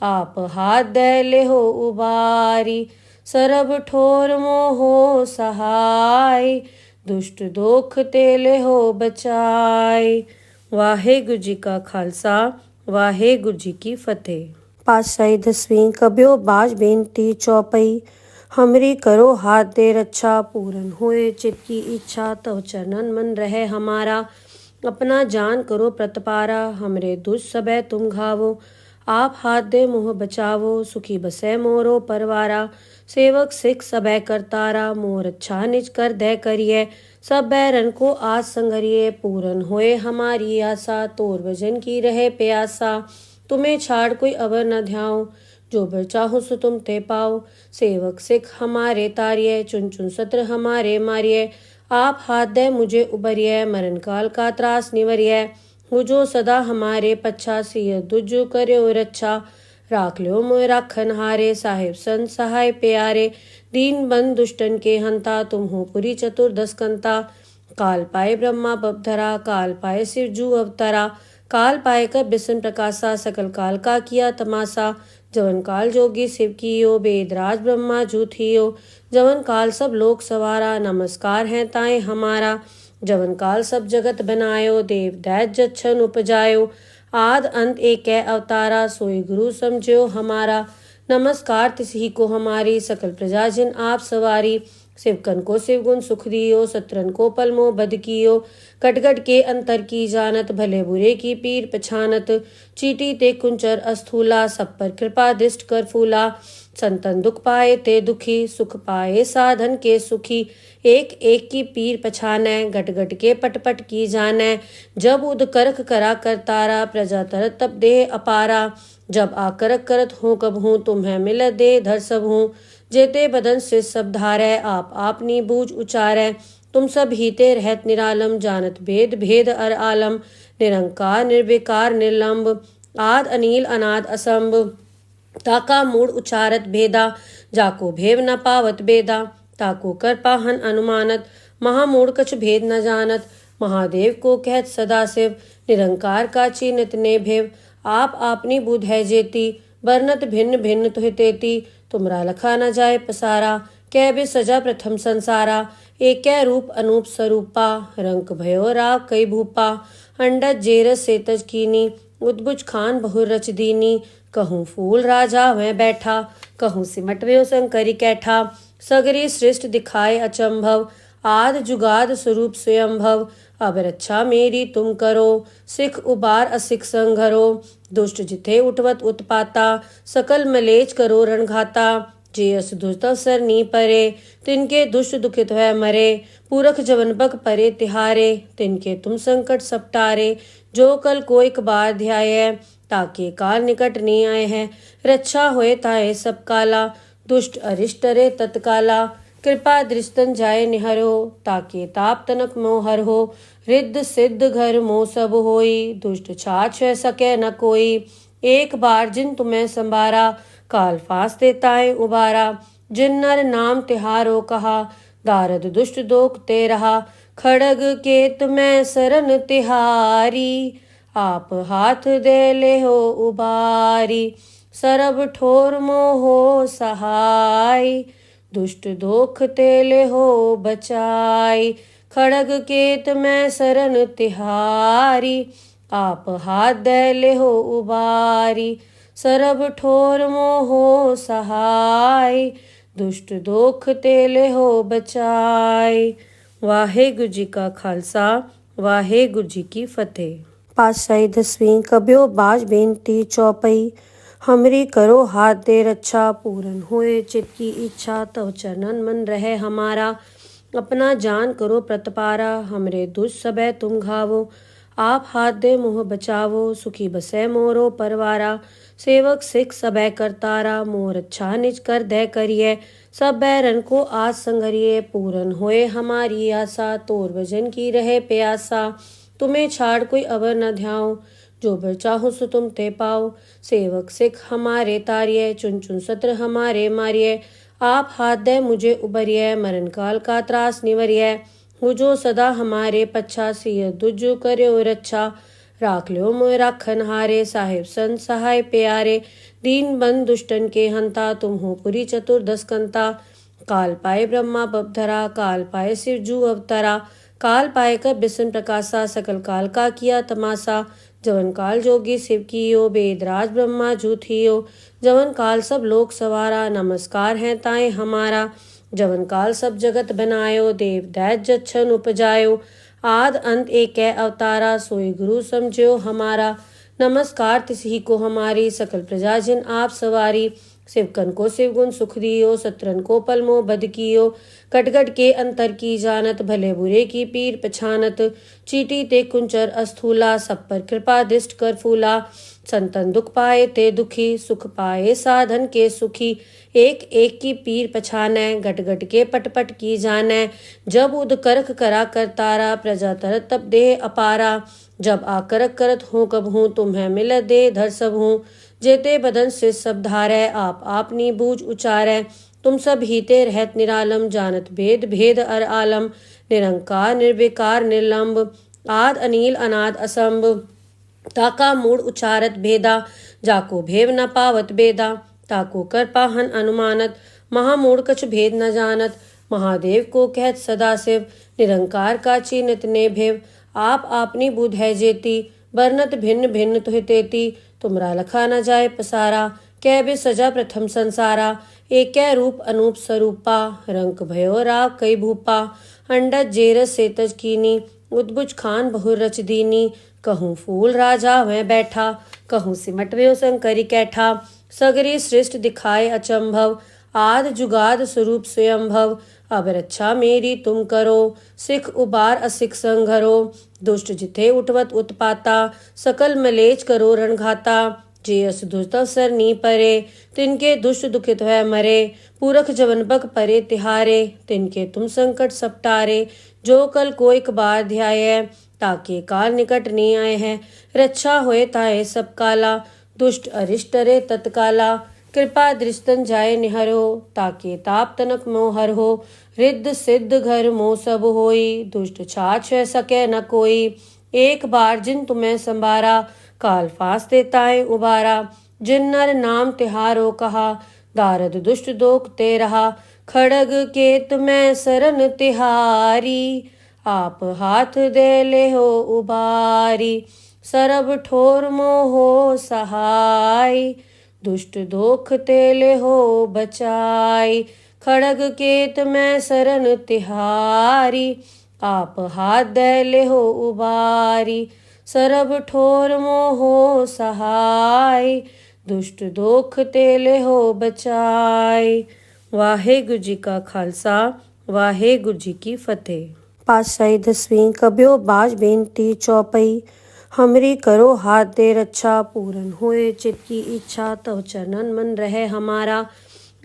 आप हाथ दे ले हो उबारी, सरब ठोर मोहो सहाय। दुष्ट दोख तेले हो बचाई। वाहेगुरु जी का खालसा, वाहेगुरु जी की फतेह। पातशाही दसवीं कब्यो बाज बेनती चौपई। हमरी करो हाथ दे रक्षा, पूरन होए चित की इच्छा। तव चरणन मन रहे हमारा, अपना जान करो प्रतपारा। हमरे दुष्ट सबे तुम घावो, आप हाथ दे मोह बचावो। सुखी बसे मोरो परवारा, सेवक सिख सबे करतारा। मोर अच्छा निज कर दे करिए, सब बैरन को आज संगरिए। पूरन होए हमारी आशा, तोर भजन की रहे प्यासा। तुम्हें छाड़ कोई अवर न ध्याओ, जो बर चाहो सो तुम ते पाओ। सेवक सिख हमारे तारिये, चुन चुन सत्र हमारे मारिये। आप हाथ दे मुझे उबरिये, मरण काल का त्रास निवरिये। हो जो सदा हमारे पच्छा, सिय दुज कर्यो रक्षा। राख लो मोय राखन हारे, साहिब संत सहाय प्यारे। दीन बंद दुष्टन के हंता, तुम हो पुरी चतुर्दश कंता। काल पाए ब्रह्मा बपधरा, काल पाए शिव जू अवतरा। काल पाए कर बिसन प्रकाशा, सकल काल का किया तमाशा। जवन काल जोगी शिव कियो, बेदराज ब्रह्मा जू थियो। जवन काल सब लोक सवारा, नमस्कार है ताए हमारा। जवन काल सब जगत बनायो, देव दैत जच्छन उपजायो। आद अंत एक अवतारा, सोई गुरु समझो हमारा। नमस्कार तिसही को हमारी, सकल प्रजा जिन आप सवारी। शिवकन को शिवगुण सुख दियो, सत्रन को पलमो बद कियो। कटगट के अंतर की जानत, भले बुरे की पीर पछानत। चीटी ते कुंचर अस्थूला, सब पर कृपा दृष्ट कर फूला। संतन दुख पाए ते दुखी, सुख पाए साधन के सुखी। एक एक की पीर पछानै, घट घट के पट पट की जानै। जब उद करख करा करतारा, प्रजा तरत तब देह अपारा। जब आकरक करत हूँ कब हूँ, तुम्हें मिल दे धर सब हूँ। जेते बदन से सब धारै, आप आपनी बूझ उचारै। तुम सब हीते रहत निरालम, जानत भेद भेद अर आलम। निरंकार निर्विकार निर्लंब, आद अनील अनाद असंभ। ताका मूड उचारत भेदा, जाको भेव न पावत बेदा। ताको कर पाहन अनुमानत, महामूड कछ भेद न जानत। महादेव को कहत सदाशिव, निरंकार का चीनत ने भेव। आप आपनी बुध है जेती, बरनत भिन्न भिन्न तुहि तेती। तुमरा लखा न जाए पसारा, कै बे सजा प्रथम संसारा। एक रूप अनूप स्वरूपा, रंक भयो राव कई भूपा। अंडज जेरस सेतज कीनी, उद्भुज खान बहुर रच दीनी। कहूँ फूल राजा वह बैठा, कहूँ सिमट व्यो शंकरी कैठा। सगरी सृष्ट दिखाए अचंभव, आद जुगाद स्वरूप स्वयंभव। अब रक्षा मेरी तुम करो, सिख उबार असिख संघरो। दुष्ट जिथे उठवत उत्पाता, सकल मलेच करो रणघाता। जे अस दुष्ट अवसर नी परे, तिनके दुष्ट दुखित है मरे। पूरख जवन बक परे तिहारे, तिनके तुम संकट सपटारे। जो कल कोई कबार ध्याय, ताके काल निकट नी आए हैं। रक्षा होए ताए सब काला, दुष्ट अरिष्ट रे तत्काला। कृपा दृष्टन जाए निहरो, ताके ताप तनक मोहर हो। रिद्ध सिद्ध घर मोह सब होई, दुष्ट छाछ सके न कोई। एक बार जिन तुम्हें संभारा, काल फास देताए उबारा। जिन नर नाम तिहारो कहा, दारद दुष्ट दोख ते रहा। खड़ग केत मैं सरन तिहारी, आप हाथ दे ले हो उबारी। सरब ठोर मोहो सहाय, दुष्ट दोख ते ले हो बचाई। खड़ग केत मैं सरन तिहारी, आप हाथ दे ले हो उबारी। सरब ठोर मोहो सहाय, दुष्ट दोख ते ले हो बचाई। वाहेगुरु जी का खालसा, वाहेगुरु जी की फतेह। पातशाही दसवीं कबियो बाज बेनती चौपई। हमरी करो हाथ दे रक्षा, पूरन होए चित की इच्छा। तव चरणन मन रहे हमारा, अपना जान करो प्रतपारा। हमरे दुष्ट सबे तुम घावो, आप हाथ दे मोह बचावो। सुखी बसै मोरो परवारा, सेवक सिख सबे करतारा। मोर अच्छा निज कर दे करिए, सब बैरन को आज संगरिए। पूरन होए हमारी आशा, तोर भजन की रहे प्यासा। तुम्हें छाड़ कोई अवर न ध्याओ, जो बर चाहो सो तुम ते पाओ। सेवक सिख हमारे तारिये, चुन चुन सत्र हमारे मारिये। आप हाथ दे मुझे उबरिये, मरण काल का त्रास निवरिये। हो जो सदा हमारे पच्छा, सिय दुजु कर्यो रक्षा। राख ल्यो मोय राखन हारे, साहिब संत सहाय प्यारे। दीन बंद दुष्टन के हंता, तुम हो पुरी चतुर्दश कंता। काल पाए ब्रह्मा बपधरा, काल पाए शिव जू अवतरा। काल पाए कर बिसन प्रकाशा, सकल काल का किया तमाशा। जवन काल जोगी शिव कियो, बेदराज ब्रह्मा जू थियो। जवन काल सब लोक सवारा, नमस्कार है ताए हमारा। जवन काल सब जगत बनायो, देव दैत जच्छन उपजायो। आद अंत एक अवतारा, सोई गुरु समझो हमारा। नमस्कार तिसही को हमारी, सकल प्रजा जिन आप सवारी। शिवकन को शिवगुण सुख दियो, सत्रन को पलमो बद कियो। कटगट के अंतर की जानत, भले बुरे की पीर पछानत। चीटी ते कुंचर अस्थूला, सब पर कृपा दृष्ट कर फूला। संतन दुख पाए ते दुखी, सुख पाए साधन के सुखी। एक एक की पीर पछानै, घट घट के पट पट की जानै। जब उद करख करा करतारा, प्रजा तरत तब देह अपारा। जब आकरक करत हूँ कब हूँ, तुम्हें मिल दे धर सब हूँ। जेते बदन से सब धारै, आप आपनी बूझ उचारै। तुम सब हीते रहत निरालम, जानत भेद भेद अर आलम। निरंकार निर्विकार निर्लंब, आद अनील अनाद असंभ। ताका मूड उचारत भेदा, जाको भेव न पावत बेदा। ताको कर पाहन अनुमानत, महामूढ़ कछ भेद न जानत। महादेव को कहत सदा शिव, निरंकार का चीनत ने भेव। आप आपनी बुध है जेती, बरनत भिन्न भिन्न तुहि तेती। तुमरा लखा न जाए पसारा, कै बे सजा प्रथम संसारा। एक रूप अनूप स्वरूपा, रंक भयो राव कई भूपा। अंडज जेरस सेतज कीनी, उद्भुज खान बहुर रच दीनी। कहूँ फूल राजा वह बैठा, कहूँ सिमट व्यो शंकरी कैठा। सगरी सृष्ट दिखाए अचंभव, आद जुगाद स्वरूप स्वयंभव। अब रक्षा मेरी तुम करो, सिख उबार असिख संघरो। दुष्ट जिथे उठवत उत्पाता, सकल मलेच करो रणघाता। जे अस दुष्ट अवसर नी परे, तिनके दुष्ट दुखित है मरे। पूरख जवन बक परे तिहारे, तिनके तुम संकट सपटारे। जो कल को एक बार ध्याय, ताके काल निकट नी आए हैं। रक्षा होए ताए सब काला, दुष्ट अरिष्ट रे तत्काला। कृपा दृष्टन जाए निहरो, ताके ताप तनक मोहर हो। रिद्ध सिद्ध घर मोह सब होई, दुष्ट छाछ सके न कोई। एक बार जिन तुम्हें संभारा, काल फास देताए उबारा। जिन नर नाम तिहारो कहा, दारद दुष्ट दोख ते रहा। खड़ग केत मैं सरन तिहारी, आप हाथ दे ले हो उबारी। सरब ठोर मोहो सहाय, दुष्ट दोख ते ले हो बचाई। खड़ग केत मैं सरन तिहारी, आप हाथ दे ले हो उबारी। सरब ठोर मोहो सहाय, दुष्ट दोख ते ले हो बचाई। वाहेगुरु जी का खालसा, वाहेगुरु जी की फतेह। पातशाही दसवीं कबियो बाज बेनती चौपई। हमरी करो हाथ दे रक्षा, पूरन होए चित की इच्छा। तव चरणन मन रहे हमारा,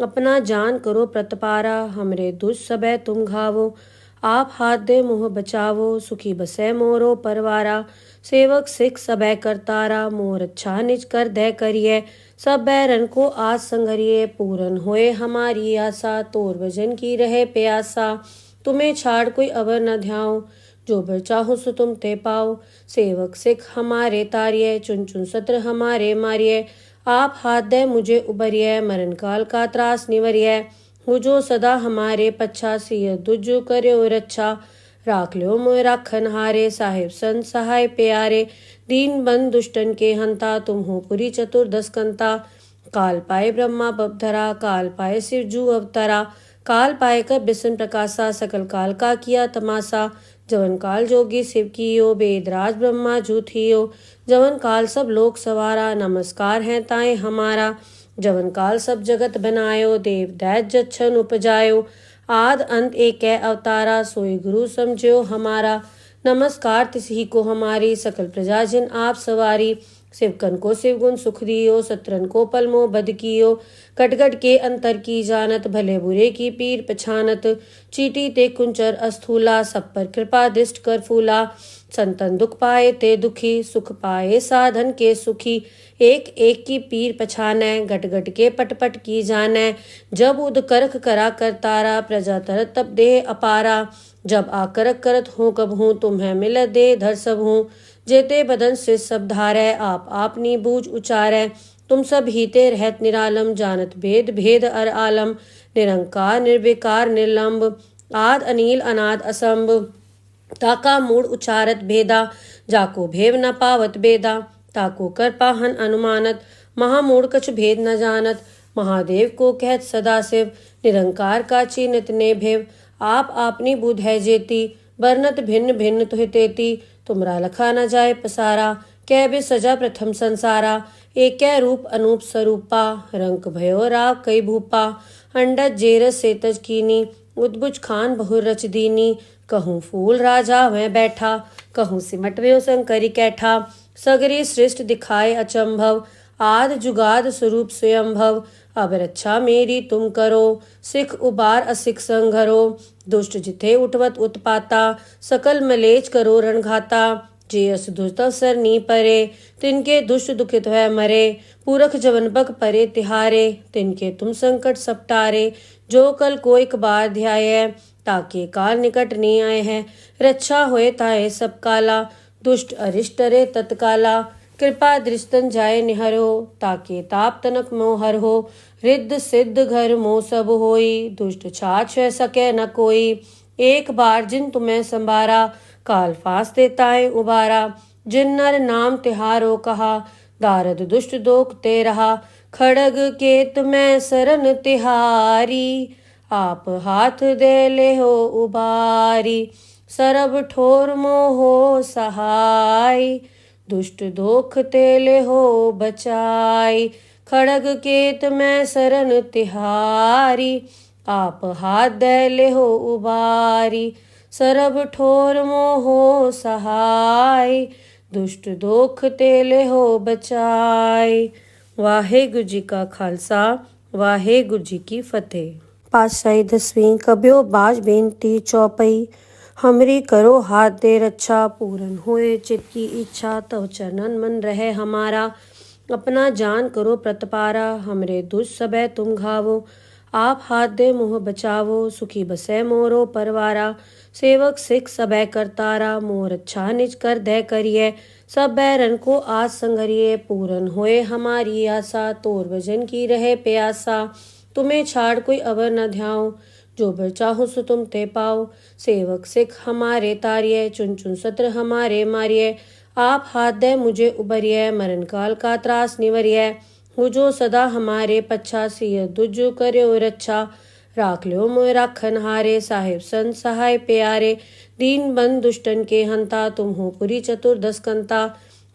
अपना जान करो प्रतपारा। हमरे दुष्ट सबे तुम घावो, आप हाथ दे मोह बचावो। सुखी बसै मोरो परवारा, सेवक सिख सबे करतारा मोर अच्छा निज कर दे करिए सब बैरन को आज संगरिए पूरन होए हमारी आशा तोर भजन की रहे प्यासा तुम्हें छाड़ कोई अवर न ध्याओ जो बर चाहो सो तुम ते पाओ सेवक सिख हमारे तारिये चुन चुन सत्र हमारे मारिये आप हाथ दे मुझे उबरिये मरण काल का त्रास निवरिये हो जो सदा हमारे पच्छा सिय दुजु करो रच्छा राख लो मोय राखन हारे साहिब संत सहाय प्यारे दीन बंद दुष्टन के हंता तुम हो पुरी चतुर्दश कंता काल पाए ब्रह्मा बपधरा काल पाए शिव जू अवतरा काल पाए कर बिसन प्रकाशा सकल काल का किया तमाशा जवन काल जोगी शिव कियो बेदराज ब्रह्मा जू थियो जवन काल सब लोक सवारा नमस्कार है ताए हमारा जवन काल सब जगत बनायो देव दैत जच्छन उपजायो आद अंत एक अवतारा सोई गुरु समझो हमारा नमस्कार तिसही को हमारी सकल प्रजाजन आप सवारी शिवकन को शिवगुण सुख दियो सत्रन को पलमो बद कियो कटगट के अंतर की जानत भले बुरे की पीर पछानत चीटी ते कुंचर अस्थूला सब पर कृपा दृष्ट कर फूला संतन दुख पाए ते दुखी सुख पाए साधन के सुखी एक एक की पीर पछाने गट गट के पट पट की जाने जब उद करख करा कर तारा प्रजा तरत तब देह अपारा जब आकरक करत हूँ कब हूँ तुम्हें मिल दे धर सब हूँ जेते बदन से सब धारै आप आपनी बूझ उचारै तुम सब हीते रहत निरालम जानत भेद भेद अर आलम निरंकार निर्विकार निर्लंब आद अनील अनाद असंभ ताका मूड उचारत भेदा जाको भेव न पावत बेदा ताको कर पाहन अनुमानत महामूड कछ भेद न जानत महादेव को कहत सदाशिव निरंकार का चीनत ने भेव आप आपनी बुध है जेती बरनत भिन्न भिन्न तुहि तेती तुमरा लखा न जाए पसारा कै बे सजा प्रथम संसारा एक रूप अनूप स्वरूपा रंक भयो राव कई भूपा अंडज जेरस सेतज कीनी उद्बुज खान बहुर रच दीनी कहूँ फूल राजा वह बैठा कहूँ सिमट व्यो शंकरी कैठा सगरी सृष्ट दिखाए अचंभव आद जुगाद स्वरूप स्वयंभव अब रक्षा मेरी तुम करो सिख उबार असिख संघरो दुष्ट जिथे उठवत उत्पाता सकल मलेच करो रणघाता जे अस दुष्ट सर नी परे तिनके दुष्ट दुखित है मरे पूरख जवन बग परे तिहारे तिनके तुम संकट सपटारे जो कल को एक बार ध्याय ताके काल निकट नहीं आए हैं रक्षा होए ताए सब काला दुष्ट अरिष्ट रे तत्काला कृपा दृष्टन जाए निहरो ताके ताप तनक मोहर हो रिद्ध सिद्ध घर मोह सब होई दुष्ट छाछ सके न कोई एक बार जिन तुम्हें संभारा काल फास देताए उबारा जिन नर नाम तिहारो कहा दारद दुष्ट दोख ते रहा खड़ग केत में सरन तिहारी आप हाथ दे ले हो उबारी सरब ठोर मोहो सहाय दुष्ट दोख तेले हो बचाई खड़ग केत में सरन तिहारी आप हाथ दे ले हो उबारी सरब ठोर मोहो सहाय दुष्ट दोख तेले हो बचाई। वाहेगुरु जी का खालसा वाहेगुरु जी की फतेह। पातशाही दसवीं कबियो बाज बेनती चौपई हमरी करो हाथ दे रक्षा पूरन होए चित की इच्छा तव चरणन मन रहे हमारा अपना जान करो प्रतपारा हमरे दुष्ट सबे तुम घावो आप हाथ दे मुँह बचावो सुखी बसे मोरो परवारा सेवक सिख सबे करतारा मोर अच्छा निज कर दे करिए सब बैरन को आज संगरिए पूरन होए हमारी आशा तोर भजन की रहे प्यासा तुम्हें छाड़ कोई अवर न ध्याओ जो बर चाहो सो तुम ते पाओ सेवक सिख हमारे तारिये चुन चुन सत्र हमारे मारिये आप हाथ दे मुझे उबरिये मरण काल का त्रास निवरिये हो जो सदा हमारे पच्छा सिय दुजु करो रच्छा राख लो मोय राखन हारे साहिब संत सहाय प्यारे दीन बंद दुष्टन के हंता तुम हो पुरी चतुर्दश कंता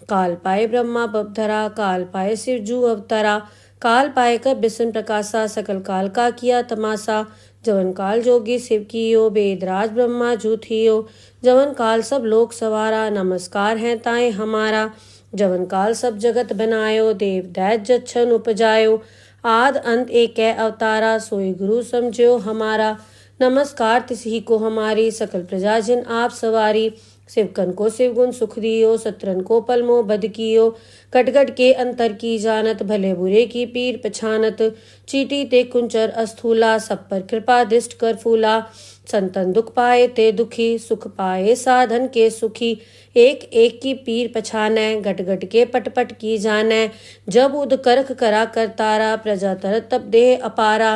काल पाए ब्रह्मा बपधरा काल पाए शिव जू अवतरा काल पाए कर बिसन प्रकाशा सकल काल का किया तमाशा जवन काल जोगी शिव कियो बेदराज ब्रह्मा जू थियो जवन काल सब लोक सवारा नमस्कार है ताए हमारा जवन काल सब जगत बनायो देव दैत जच्छन उपजायो आद अंत एक अवतारा सोई गुरु समझो हमारा नमस्कार तिसही को हमारी सकल प्रजाजन आप सवारी शिवकन को शिवगुण सुख दियो, सत्रन को पलमो बद कियो। कटगट के अंतर की जानत, भले बुरे की पीर पछानत। चीटी ते कुंचर अस्थूला, सब पर कृपा दृष्ट कर फूला। संतन दुख पाए ते दुखी, सुख पाए साधन के सुखी। एक एक की पीर पछानै, गट गट के पट पट की जानै। जब उद करख करा कर तारा, प्रजा तरत तब देह अपारा।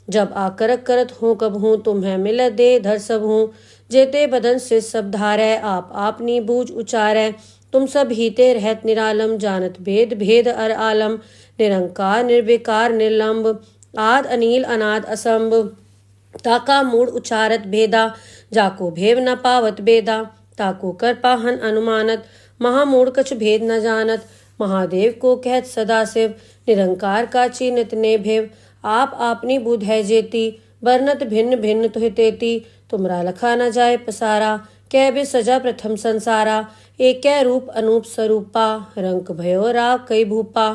जब आकरक करत हूँ कब हूँ, तुम्हें मिल दे धर सब हूँ। जेते बदन से सब धारै, आप आपनी बूझ उचारै। तुम सब हीते रहत निरालम, जानत भेद भेद अर आलम। निरंकार निर्विकार निर्लंब, आद अनील अनाद असंभ। ताका मूड उचारत भेदा, जाको भेव न पावत बेदा। ताको कर पाहन अनुमानत, महामूड कछ भेद न जानत। महादेव को कहत सदाशिव, निरंकार का चीनत ने भेव। आप आपनी बुध है जेती, बरनत भिन्न भिन्न तुहि तेती। तुमरा लखा न जाए पसारा, कै बे सजा प्रथम संसारा। एक रूप अनूप स्वरूपा, रंक भयो राग कई भूपा।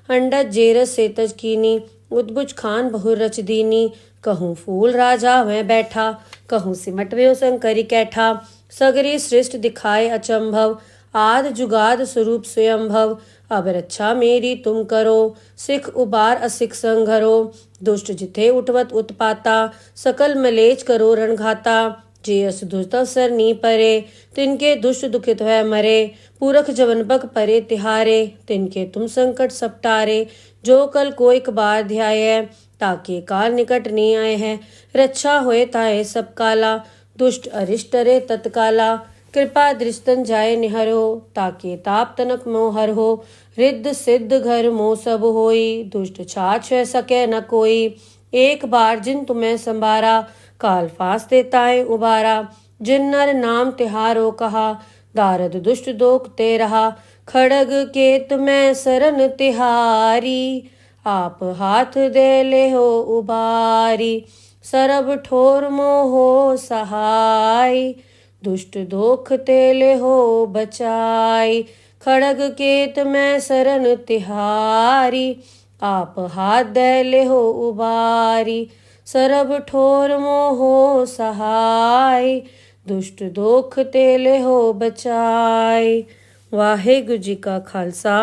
अंडज जेरस सेतज कीनी, उद्भुज खान बहुर रच दीनी। कहूँ फूल राजा वह बैठा, कहूँ सिमट व्यो शंकरी कैठा। सगरी सृष्ट दिखाए अचंभव, आद जुगाद स्वरूप स्वयंभव। अब रक्षा मेरी तुम करो, सिख उबार असिख संघरो। दुष्ट जिथे उठवत उत्पाता, सकल मलेच करो रणघाता। जे अस दुष्ट अवसर नी परे, तिनके दुष्ट दुखित है मरे। पूरख जवन बग परे तिहारे, तिनके तुम संकट सपटारे। जो कल को एक बार ध्याय, ताके काल निकट नहीं आए हैं। रक्षा होए ताए सब काला, दुष्ट अरिष्ट रे तत्काला। कृपा दृष्टन जाए निहरो, ताके ताप तनक मोहर हो। रिद्ध सिद्ध घर मोह सब होई, दुष्ट छाछ सके न कोई। एक बार जिन तुम्हें संभारा, काल फांस देताए उबारा। जिन नर नाम तिहारो कहा, दारद दुष्ट दोख ते रहा। खड़ग केत में सरन तिहारी, आप हाथ दे ले हो उबारी। सरब ठोर मोहो सहाय, दुष्ट दोख तेले हो बचाई। खड़ग केत में सरन तिहारी, आप हाथ दे ले हो उबारी। सरब ठोर मोहो सहाय, दुष्ट दोख तेले हो बचाई। वाहेगुरु जी का खालसा,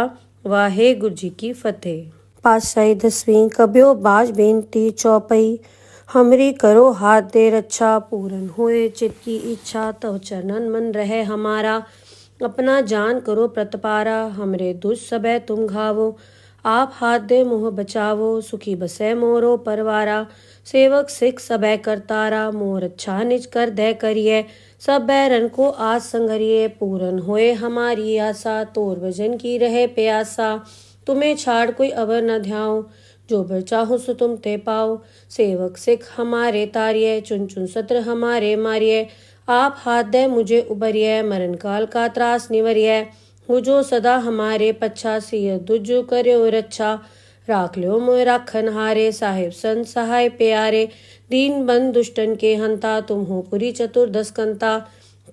वाहेगुरु जी की फतेह। पातशाही दसवीं कब्यो बाज बेनती चौपई। हमरी करो हाथ दे रक्षा, पूरन होए चित की इच्छा। तव चरणन मन रहे हमारा, अपना जान करो प्रतपारा। हमरे दुष्ट सबे तुम घावो, आप हाथ दे मोह बचावो। सुखी बसे मोरो परवारा, सेवक सिख सबे करतारा। मोर अच्छा निज कर दे करिए, सब बैरन को आज संघरिए। पूरन होए हमारी आशा, तोर भजन की रहे प्यासा। तुम्हें छाड़ कोई अवर न ध्याओ, जो बर चाहो सो तुम ते पाओ। सेवक सिख हमारे तारिये, चुन चुन सत्र हमारे मारिये। आप हाथ दे मुझे उबरिये, मरण काल का त्रास निवरिये। हो जो सदा हमारे पच्छा, सिय दुजु कर्यो रक्षा। राख लो मोय राखन हारे, साहिब संत सहाय प्यारे। दीन बंद दुष्टन के हंता, तुम हो पुरी चतुर्दश कंता।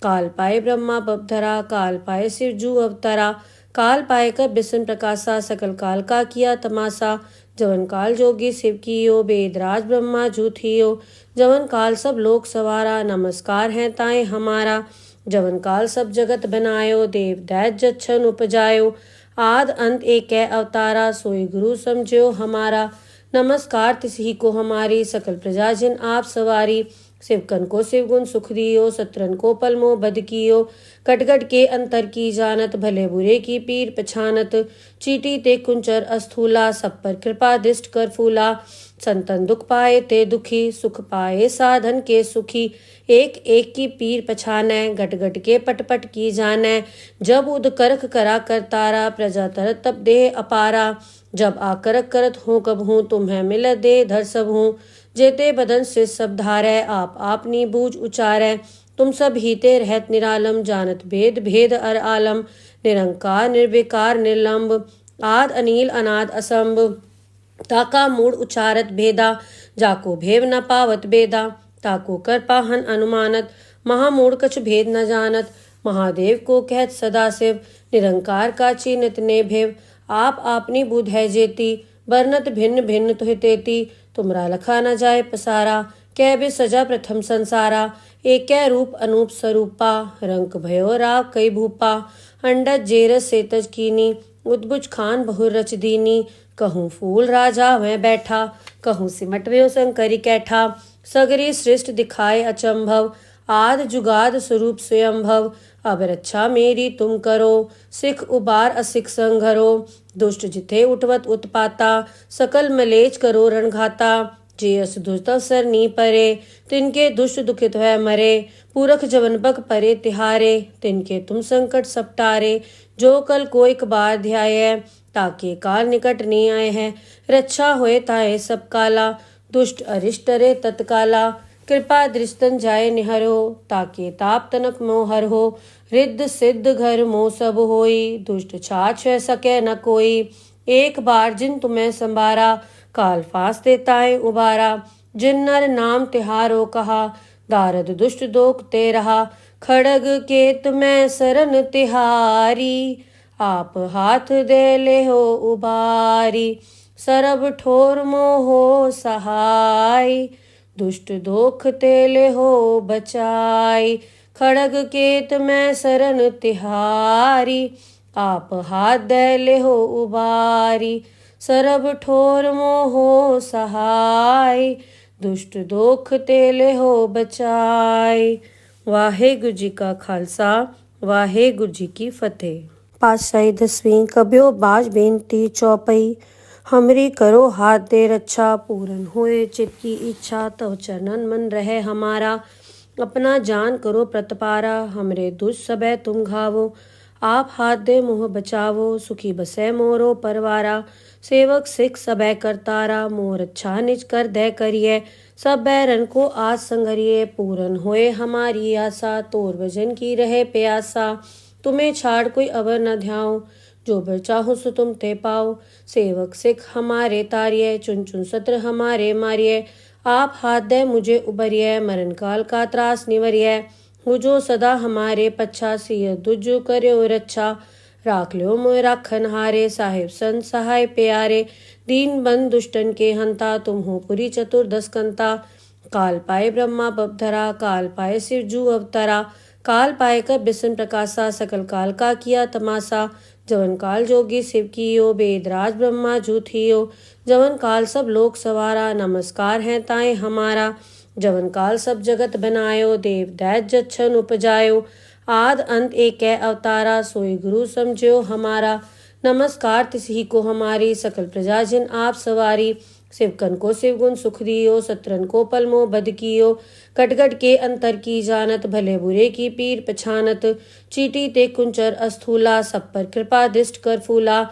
काल पाए ब्रह्मा बपधरा, काल पाए शिव जू अवतरा। काल पाए कर बिसन प्रकाशा, सकल काल का किया तमाशा। जवन काल जोगी शिव कियो, वेदराज ब्रह्मा जूथियो। जवन काल सब लोक सवारा, नमस्कार है ताए हमारा। जवन काल सब जगत बनायो, देव दैत जच्छन उपजायो। आद अंत एक अवतारा, सोई गुरु समझो हमारा। नमस्कार तिसही को हमारी, सकल प्रजा जिन आप सवारी। शिवकन को शिवगुण सुख दियो, सत्रन को पलमो बद कियो। कटगट के अंतर की जानत, भले बुरे की पीर पछानत। चीटी ते कुंचर अस्थूला, सब पर कृपा दृष्ट कर फूला। संतन दुख पाए ते दुखी, सुख पाए साधन के सुखी। एक एक की पीर पछानै, गट गट के पट पट की जानै। जब उद करख करा कर तारा, प्रजा तरत तब देह अपारा। जब आकरक करत हूँ कब हूँ, तुम्हें मिल दे धर सब हूँ। जेते बदन से सब धारै, आप आपनी बूझ उचारै। तुम सब हीते रहत निरालम, जानत भेद भेद अर आलम। निरंकार निर्विकार निर्लंब, आद अनील अनाद असंभ। ताका मूड उचारत भेदा, जाको भेव न पावत बेदा। ताको कर पाहन अनुमानत, महामूड कछ भेद न जानत। महादेव को कहत सदाशिव, निरंकार का चीनत ने भेव। आप आपनी बुध है जेती, बरनत भिन्न भिन्न तुहि तेती। तुमरा लखा न जाए पसारा, कै बे सजा प्रथम संसारा। एकै रूप अनूप स्वरूपा रंक भयो राग कई भूपा अंडज जेरस सेतज कीनी उद्भुज खान बहुर रच दीनी कहूँ फूल राजा वह बैठा कहूँ सिमट व्यो शंकरी कैठा सगरी सृष्ट दिखाए अचंभव आद जुगाद स्वरूप स्वयंभव अब रक्षा मेरी तुम करो सिख उबार असिख संघरो दुष्ट जिथे उठवत उत्पाता सकल मलेच करो रणघाता जे अस दुष्ट अवसर नी परे तिनके दुष्ट दुखित है मरे पूरख जवन बग परे तिहारे तिनके तुम संकट सपटारे जो कल कोई बार ध्याय ताके काल निकट नहीं आए हैं रक्षा होए ताए सब काला दुष्ट अरिष्ट रे तत्काला कृपा दृष्टन जाए निहरो ताके ताप तनक मोहर हो रिद्ध सिद्ध घर मोह सब होई दुष्ट छाछ सके न कोई एक बार जिन तुम्हें संभारा काल फास देताए उबारा जिन नर नाम तिहारो कहा दारद दुष्ट दोख ते रहा खड़ग केत में सरन तिहारी आप हाथ दे ले हो उबारी सरब ठोर मोहो सहाय दुष्ट दोख तेले हो बचाई खड़ग केत में सरन तिहारी आप हाथ दे ले हो उबारी सरब ठोर मोहो सहाय दुष्ट दोख तेले हो बचाई। वाहेगुरु जी का खालसा वाहेगुरु जी की फतेह। पातशाही 10वीं कबियो बाज बेनती चौपई हमरी करो हाथ दे रक्षा पूरन होए चित की इच्छा तव चरणन मन रहे हमारा अपना जान करो प्रतपारा हमरे दुष्ट सबे तुम घावो आप हाथ दे मोह बचावो सुखी बसे मोरो परवारा सेवक सिख सबे करतारा मोर अच्छा निज कर दे करिए सब बैरन को आज संगरिए पूरन होए हमारी आशा तोर भजन की रहे प्यासा तुम्हें छाड़ कोई अवर न ध्याओ जो बर चाहो सो तुम ते पाओ सेवक सिख हमारे तारिये चुन चुन सत्र हमारे मारिये आप हाथ दे मुझे उबरिये मरण काल का त्रास निवरिये हो जो सदा हमारे पच्छा सिय दुजु कर्यो रक्षा राख लो मोय राखन हारे साहिब संत सहाय प्यारे दीन बंद दुष्टन के हंता तुम हो पुरी चतुर्दश कंता काल पाए ब्रह्मा बपधरा काल पाए शिव जू अवतरा काल पाए कर बिसन प्रकाशा सकल काल का किया तमाशा जवन काल जोगी शिव कियो बेदराज ब्रह्मा जूथियो जवन काल सब लोक सवारा नमस्कार है ताए हमारा जवन काल सब जगत बनायो देव दैत जच्छन उपजायो आद अंत एक अवतारा सोई गुरु समझो हमारा नमस्कार तिसही को हमारी सकल प्रजा जिन आप सवारी शिवकन को शिवगुण सुख दियो सत्रन को पलमो बद कियो कटगट के अंतर की जानत भले बुरे की पीर पछानत चीटी ते कुंचर अस्थूला सब पर कृपा दृष्ट कर फूला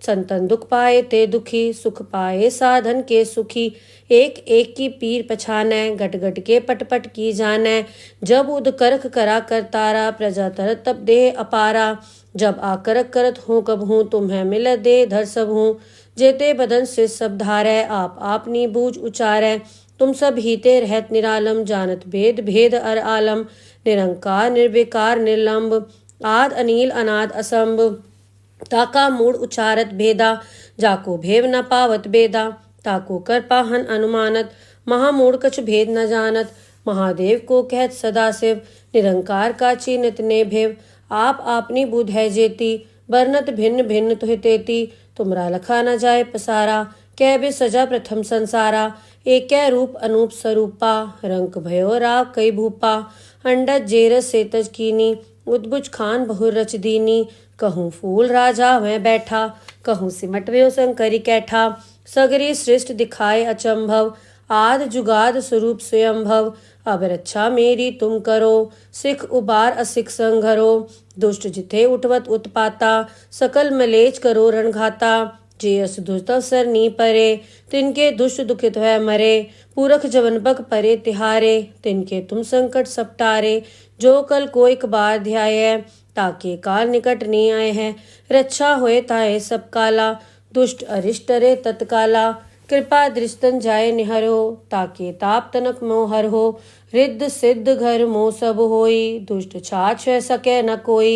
संतन दुख पाए ते दुखी सुख पाए साधन के सुखी एक एक की पीर पछाने गट गट के पट पट की जाने जब उद करख करा कर तारा प्रजा तरत तब देह अपारा जब आकरक करत हूँ कब हूँ तुम्हें मिल दे धर सब हूँ जेते बदन से सब धारे आप आपनी बूझ उचारे तुम सब हीते रहत निरालम जानत भेद भेद अर आलम निरंकार निर्विकार निर्लंब आद अनील अनाद असंभ ताका मूड उचारत भेदा जाको भेव न पावत बेदा ताको कर पाहन अनुमानत महामूड कछ भेद न जानत महादेव को कहत सदाशिव निरंकार का चीनत ने भेव आप आपनी बुध है जेती बरनत भिन्न भिन्न तुह तेती तुमरा लखा न जाए पसारा कै बे सजा प्रथम संसारा एकै रूप अनूप स्वरूपा रंक भयो राग कई भूपा अंडज जेरस सेतज कीनी उद्भुज खान बहुर रच दीनी कहूँ फूल राजा वह बैठा कहूँ सिमट व्यो शंकरी कैठा सगरी सृष्ट दिखाए अचंभव आद जुगाद स्वरूप स्वयंभव अब रक्षा मेरी तुम करो सिख उबार असिख संघरो दुष्ट जिथे उठवत उत्पाता सकल मलेच करो रणघाता जे अस दुष्ट अवसर नी परे तिनके दुष्ट दुखित है मरे पूरख जवन बग परे तिहारे तिनके तुम संकट सपटारे जो कल कोई बार ध्याय ताके काल निकट नहीं आए हैं रक्षा होए ताए सब काला दुष्ट अरिष्ट रे तत्काला कृपा दृष्टन जाए निहरो ताके ताप तनक मोहर हो रिद्ध सिद्ध घर मोह सब होई दुष्ट छाछ सके न कोई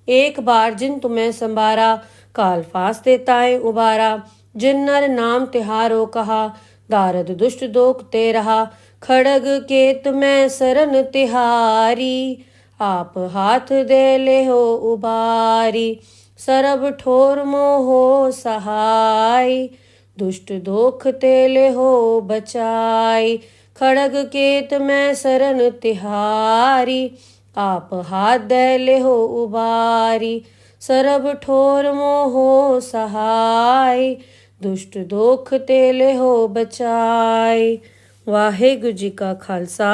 एक बार जिन तुम्हें संभारा काल फास देताए उबारा जिन नर नाम तिहारो कहा दारद दुष्ट दोख ते रहा खड़ग केत मैं सरन तिहारी, आप हाथ दे ले हो उबारी। सरब ठोर मोहो सहाय, दुष्ट दोख तेले हो बचाई। खड़ग केत मैं सरन तिहारी, आप हाथ दे ले हो उबारी। सरब ठोर मोहो सहाय, दुष्ट दोख तेले हो बचाई। वाहेगुरु जी का खालसा,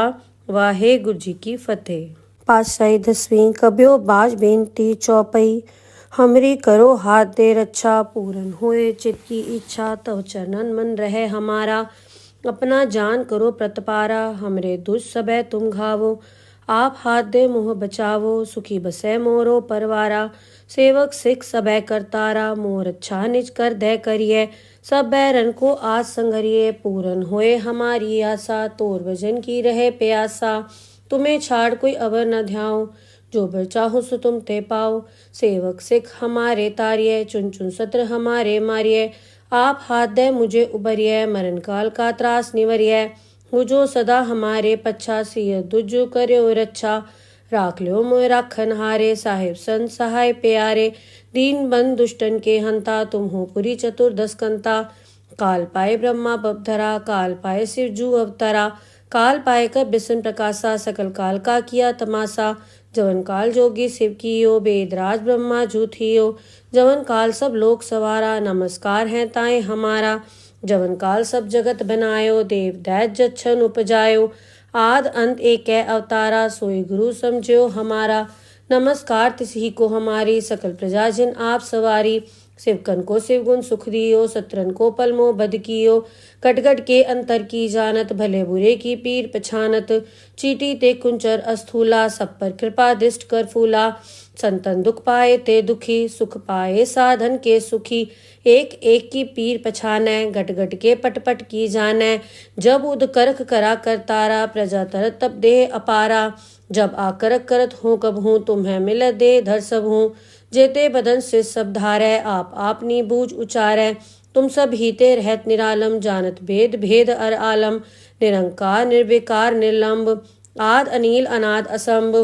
वाहेगुरु जी की फतेह। पातशाही 10वीं कबियो बाज बेनती चौपई। हमरी करो हाथ दे रक्षा, पूरन होए चित की इच्छा। तव चरणन मन रहे हमारा, अपना जान करो प्रतपारा। हमरे दुष्ट सबे तुम घावो, आप हाथ दे मोह बचावो। सुखी बसै मोरो परवारा, सेवक सिख सबे करतारा। मोर अच्छा निज कर दे करिए, सब बैरन को आज संगरिए। पूरन होए हमारी आशा, तोर भजन की रहे प्यासा। तुम्हें छाड़ कोई अवर न ध्याओ, जो बर चाहो सो तुम ते पाओ। सेवक सिख हमारे तारिये, चुन चुन सत्र हमारे मारिये। आप हाथ दे मुझे उबरिये, मरण काल का त्रास निवरिये। हो जो सदा हमारे पच्छा, सिय दुजु कर्यो रक्षा। राख ल्यो मोय राखन हारे, साहिब संत सहाय प्यारे। दीन बंद दुष्टन के हंता, तुम हो पुरी चतुर्दश कंता। काल पाए ब्रह्मा बपधरा, काल पाए शिव जू अवतरा। काल पाए कर बिसन प्रकाशा, सकल काल का किया तमाशा। जवन काल जोगी शिव कियो, वेदराज ब्रह्मा जूथियो। जवन काल सब लोक सवारा, नमस्कार है ताए हमारा। जवन काल सब जगत बनायो, देव दैत जच्छन उपजायो। आद अंत एक अवतारा, सोई गुरु समझो हमारा। नमस्कार तिसही को हमारी, सकल प्रजा जिन आप सवारी। शिवकन को शिवगुण सुख दियो, सत्रन को पलमो बद कियो। कटगट के अंतर की जानत, भले बुरे की पीर पछानत। चीटी ते कुंचर अस्थूला, सब पर कृपा दृष्ट कर फूला। संतन दुख पाए ते दुखी, सुख पाए साधन के सुखी। एक एक की पीर पछानै, गट गट के पट पट की जानै। जब उद करख करा करतारा, प्रजा तरत तब देह अपारा। जब आकरक करत हूँ कब हूँ, तुम्हें मिल दे धर सब हूँ। जेते बदन से सब धारै, आप आपनी बूझ उचारै। तुम सब हीते रहत निरालम, जानत भेद भेद अर आलम। निरंकार निर्विकार निर्लंब, आद अनील अनाद असंभ।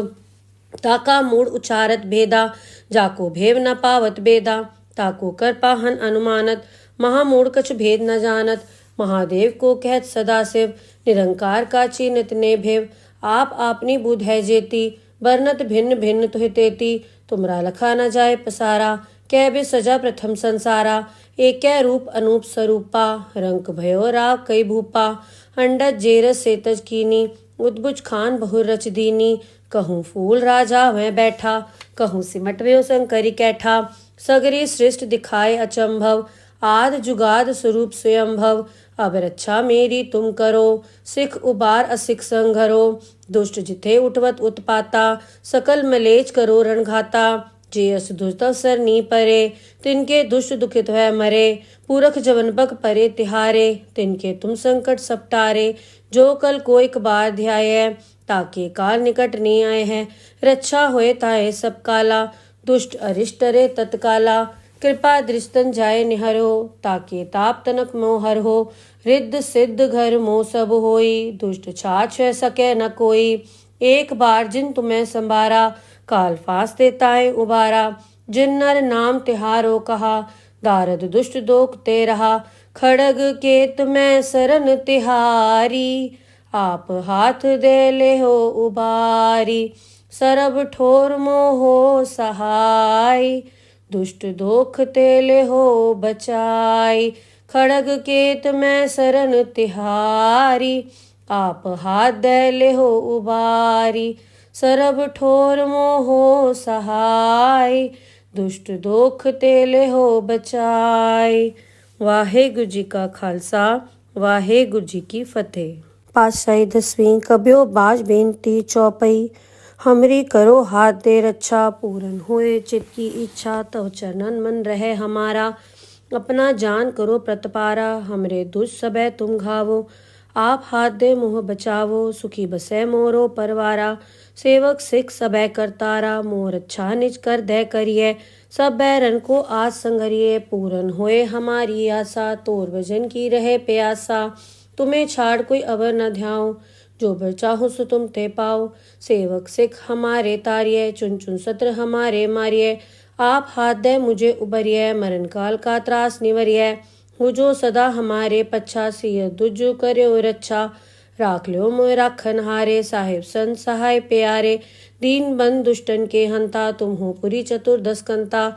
ताका मूड उचारत भेदा, जाको भेव न पावत बेदा। ताको कर पाहन अनुमानत, महामूढ़ कछ भेद न जानत। महादेव को कहत सदा शिव, निरंकार का चीनत ने भेव। आप आपनी बुध है जेती, बरनत भिन्न भिन्न तुहि तेती। तुमरा लखा न जाए पसारा, कै बे सजा प्रथम संसारा। एक रूप अनूप स्वरूपा, रंक भयो राव कई भूपा। अंडज जेरस सेतज कीनी, उद्भुज खान बहु रच दीनी। कहूँ फूल राजा वह बैठा, कहूँ सिमट व्यो शंकरी कैठा। सगरी सृष्ट दिखाए अचंभव, आद जुगाद स्वरूप स्वयंभव। अब रक्षा मेरी तुम करो, सिख उबार असिख संघरो। दुष्ट जिथे उठवत उत्पाता, सकल मलेच करो रणघाता। जे अस दुष्ट अवसर नी परे, तिनके दुष्ट दुखित है मरे। पूरख जवन बग परे तिहारे, तिनके तुम संकट सपटारे। जो कल को एक बार ध्याय, ताके काल निकट नहीं आए हैं। रक्षा होए ताए सब काला, दुष्ट अरिष्ट रे तत्काला। कृपा दृष्टन जाए निहरो, ताके ताप तनक मोहर हो। रिद्ध सिद्ध घर मोह सब होई, दुष्ट छाछ सके न कोई। एक बार जिन तुम्हें संभारा, काल फास देताए उबारा। जिन नर नाम तिहारो कहा, दारद दुष्ट दोख ते रहा। खड़ग केत मैं सरन तिहारी, आप हाथ दे ले हो उबारी। सरब ठोर मोहो सहाय, दुष्ट दोख तेले हो बचाई। खड़ग केत मैं सरन तिहारी, आप हाथ दे ले हो उबारी। सरब ठोर मोहो सहाय, दुष्ट दोख तेले हो बचाई। वाहेगुरु जी का खालसा, वाहेगुरु जी की फतेह। पातशाही 10वीं कबियो बाज बेनती चौपई। हमरी करो हाथ दे रक्षा, पूरन होए चित की इच्छा। तव चरणन मन रहे हमारा, अपना जान करो प्रतपारा। हमरे दुष्ट सबे तुम घावो, आप हाथ दे मोह बचावो। सुखी बसै मोरो परवारा, सेवक सिख सबे करतारा। मोर अच्छा निज कर दे करिए, सब बैरन को आज संगरिए। पूरन होए हमारी आशा, तोर भजन की रहे प्यासा। तुम्हें छाड़ कोई अवर न ध्याओ। जो बर चाहो सो तुम ते पाओ। सेवक सिख हमारे तारिये, चुन चुन सत्र हमारे मारिये। आप हाथ दे मुझे उबरिये, मरण काल का त्रास निवरिये। हो जो सदा हमारे पच्छा, सिय दुज कर्यो रच्छा। राख ल्यो मोय राखन हारे, साहिब संत सहाय प्यारे। दीन बंद दुष्टन के हंता, तुम हो पुरी चतुर्दश कंता।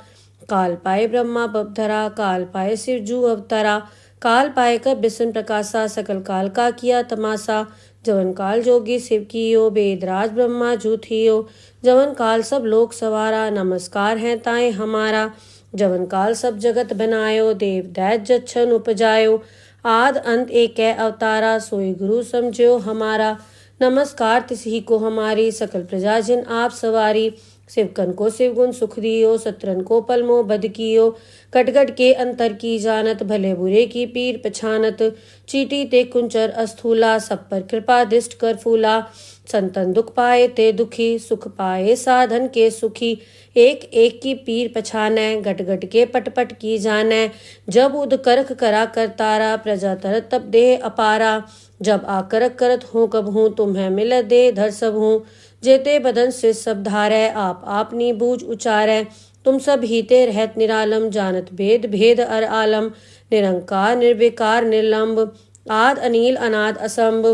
काल पाए ब्रह्मा बपधरा, काल पाए शिव जू अवतरा। काल पाए कर बिसन प्रकाशा, सकल काल का किया तमाशा। जवन काल जोगी शिव कियो, वेदराज ब्रह्मा जू थियो। जवन काल सब लोक सवारा, नमस्कार है ताए हमारा। जवन काल सब जगत बनायो, देव दैत जच्छन उपजायो। आद अंत एक अवतारा, सोई गुरु समझो हमारा। नमस्कार तिसही को हमारी, सकल प्रजा जिन आप सवारी। शिवकन को शिवगुण सुख दियो, सत्रन को पलमो बद कियो। कटगट के अंतर की जानत, भले बुरे की पीर पछानत। चीटी ते कुंचर अस्थूला, सब पर कृपा दिष्ट कर फूला। संतन दुख पाए ते दुखी, सुख पाए साधन के सुखी। एक एक की पीर पछानै, गट गट के पट पट की जानै। जब उद करख करा कर तारा, प्रजा तरत तब देह अपारा। जब आकरक करत हूँ कब हूँ, तुम्हें मिल दे धर सब हूँ। जेते बदन से सब धारै, आप आपनी बूझ उचारै। तुम सब हीते रहत निरालम, जानत भेद भेद अर आलम। निरंकार निर्विकार निर्लंब, आद अनील अनाद असंभ।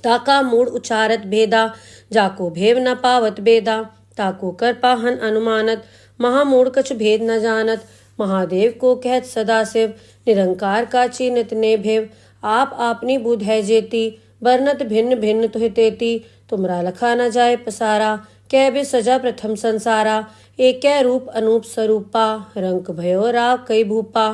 ताका मूड उचारत भेदा, जाको भेव न पावत बेदा। ताको कर पाहन अनुमानत, महामूढ़ कछ भेद न जानत। महादेव को कहत सदा शिव, निरंकार का चीनित ने भेव। आप आपनी बुध है जेती, बरनत भिन्न भिन्न तुहि तेती। तुमरा लखा न जाए पसारा, कै बे सजा प्रथम संसारा। एक रूप अनूप स्वरूपा, रंक भयो राव कई भूपा।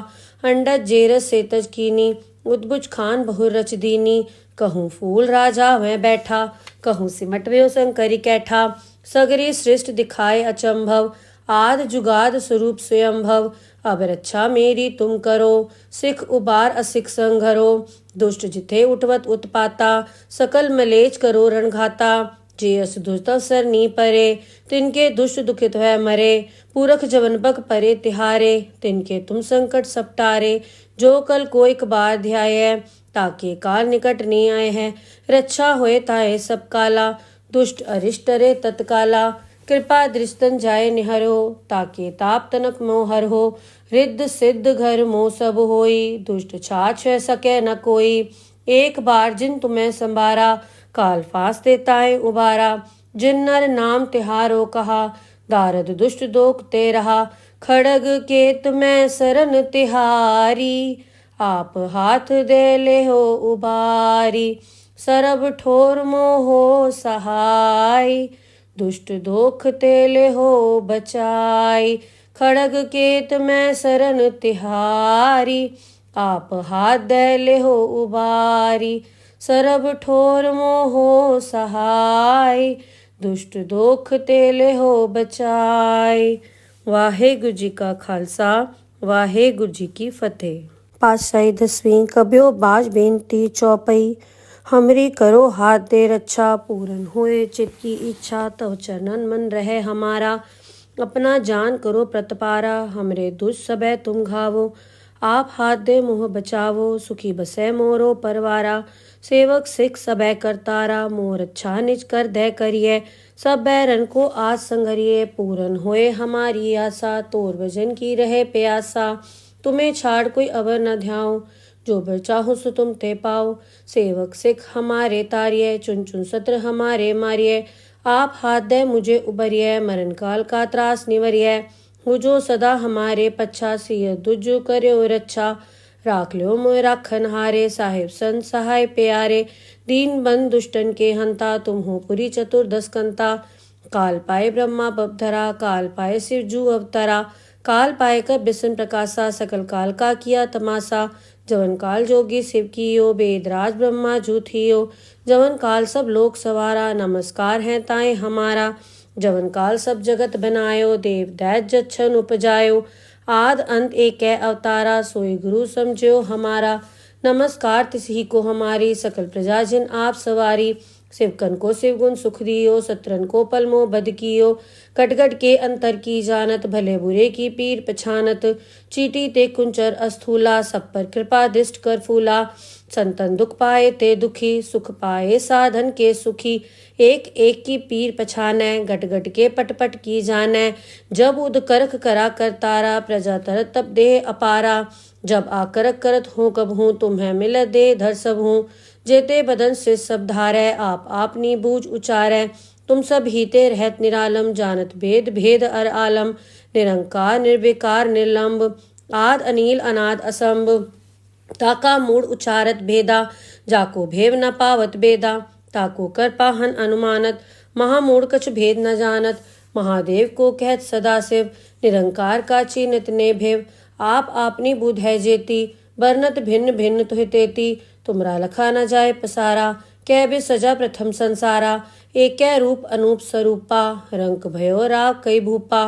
अंडज जेरस सेतज कीनी, उद्भुज खान बहुर रच दीनी। कहूँ फूल राजा वह बैठा, कहूँ सिमट व्यो शंकरी कैठा। सगरी सृष्ट दिखाए अचंभव, आद जुगाद स्वरूप स्वयंभव। अब रक्षा मेरी तुम करो, सिख उबार असिख संघरो। दुष्ट जिथे उठवत उत्पाता, सकल मलेच करो रणघाता। जे अस दुष्ट अवसर नी परे, तिनके दुष्ट दुखित है मरे। पूरख जवन बग परे तिहारे, तिनके तुम संकट सपटारे। जो कल को एक बार ध्याय, ताके काल निकट नहीं आए हैं। रक्षा होए ताए सब काला, दुष्ट अरिष्ट रे तत्काला। कृपा दृष्टन जाए निहरो, ताके ताप तनक मोहर हो। रिद्ध सिद्ध घर मोह सब होई, दुष्ट छाछ है सके न कोई। एक बार जिन तुम्हें संभारा, काल फास देताए उबारा। जिन नर नाम तिहारो कहा, दारद दुष्ट दोख ते रहा। खड़ग केत में सरन तिहारी, आप हाथ दे ले हो उबारी। सरब ठोर मोहो सहाय, दुष्ट दोख तेले हो बचाई। खड़ग केत में सरन तिहारी, आप हाथ दे ले हो उबारी। सरब ठोर मोहो सहाय, दुष्ट दोख तेले हो बचाई। वाहेगुरु जी का खालसा, वाहेगुरु जी की फतेह। पातशाही 10वीं कब्यो बाज बेनती चौपई। हमरी करो हाथ दे रक्षा, पूरन होए चित की इच्छा। तव चरणन मन रहे हमारा, अपना जान करो प्रतपारा। हमरे दुष्ट सबे तुम घावो, आप हाथ दे मोह बचावो। सुखी बसे मोरो परवारा, सेवक सिख सबे करतारा। मोर अच्छा निज कर दे करिए, सब बैरन को आज संगरिए। पूरन होए हमारी आशा, तोर भजन की रहे प्यासा। तुम्हें छाड़ कोई अवर न ध्याओ, जो बर चाहो सो तुम ते पाओ। सेवक सिख हमारे तारिये, चुन चुन सत्र हमारे मारिये। आप हाथ दे मुझे उबरिये, मरण काल का त्रास निवरिये। हो जो सदा हमारे पच्छा, सिय दुज कर्यो रच्छा। राख ल्यो मोय राखन हारे, साहिब संत सहाय प्यारे। दीन बंद दुष्टन के हंता, तुम हो पुरी चतुर्दश कंता। काल पाए ब्रह्मा बपधरा, काल पाए शिव जू अवतरा। काल पाए कर बिसन प्रकाशा, सकल काल का किया तमाशा। जवन काल जोगी शिव कियो, वेदराज ब्रह्मा जू थियो। जवन काल सब लोक सवारा, नमस्कार है ताए हमारा। जवन काल सब जगत बनायो, देव दैत जच्छन उपजायो। आद अंत एक अवतारा, सोई गुरु समझो हमारा। नमस्कार तिसही को हमारी, सकल प्रजा जिन आप सवारी। शिवकन को शिवगुण सुख दियो, शत्रन को पलमो बद कियो। कटगट के अंतर की जानत, भले बुरे की पीर पछानत। चीटी ते कुंचर अस्थूला, सब पर कृपा दिष्ट कर फूला। संतन दुख पाए ते दुखी, सुख पाए साधन के सुखी। एक एक की पीर पछानै, गट गट के पट पट की जानै। जब उद करख करा कर तारा, प्रजा तरत तब देह अपारा। जब आकरक करत हूँ कब हूँ, तुम्हें मिल दे धर सब हूँ। जेते बदन से सब धारै, आप आपनी बूझ उचारै। तुम सब हीते रहत निरालम, जानत भेद भेद अर आलम। निरंकार निर्विकार निर्लंब, आद अनील अनाद असंभ। ताका मूड उचारत भेदा, जाको भेव न पावत बेदा। ताको कर पाहन अनुमानत, महामूढ़ कछ भेद न जानत। महादेव को कहत सदाशिव, निरंकार का चीनित ने भेव। आप आपनी बुध है जेती, बरनत भिन्न भिन्न तुहि तेती। तुमरा लखा न जाए पसारा, कै बे सजा प्रथम संसारा। एक रूप अनूप स्वरूपा, रंक भयो राग कई भूपा।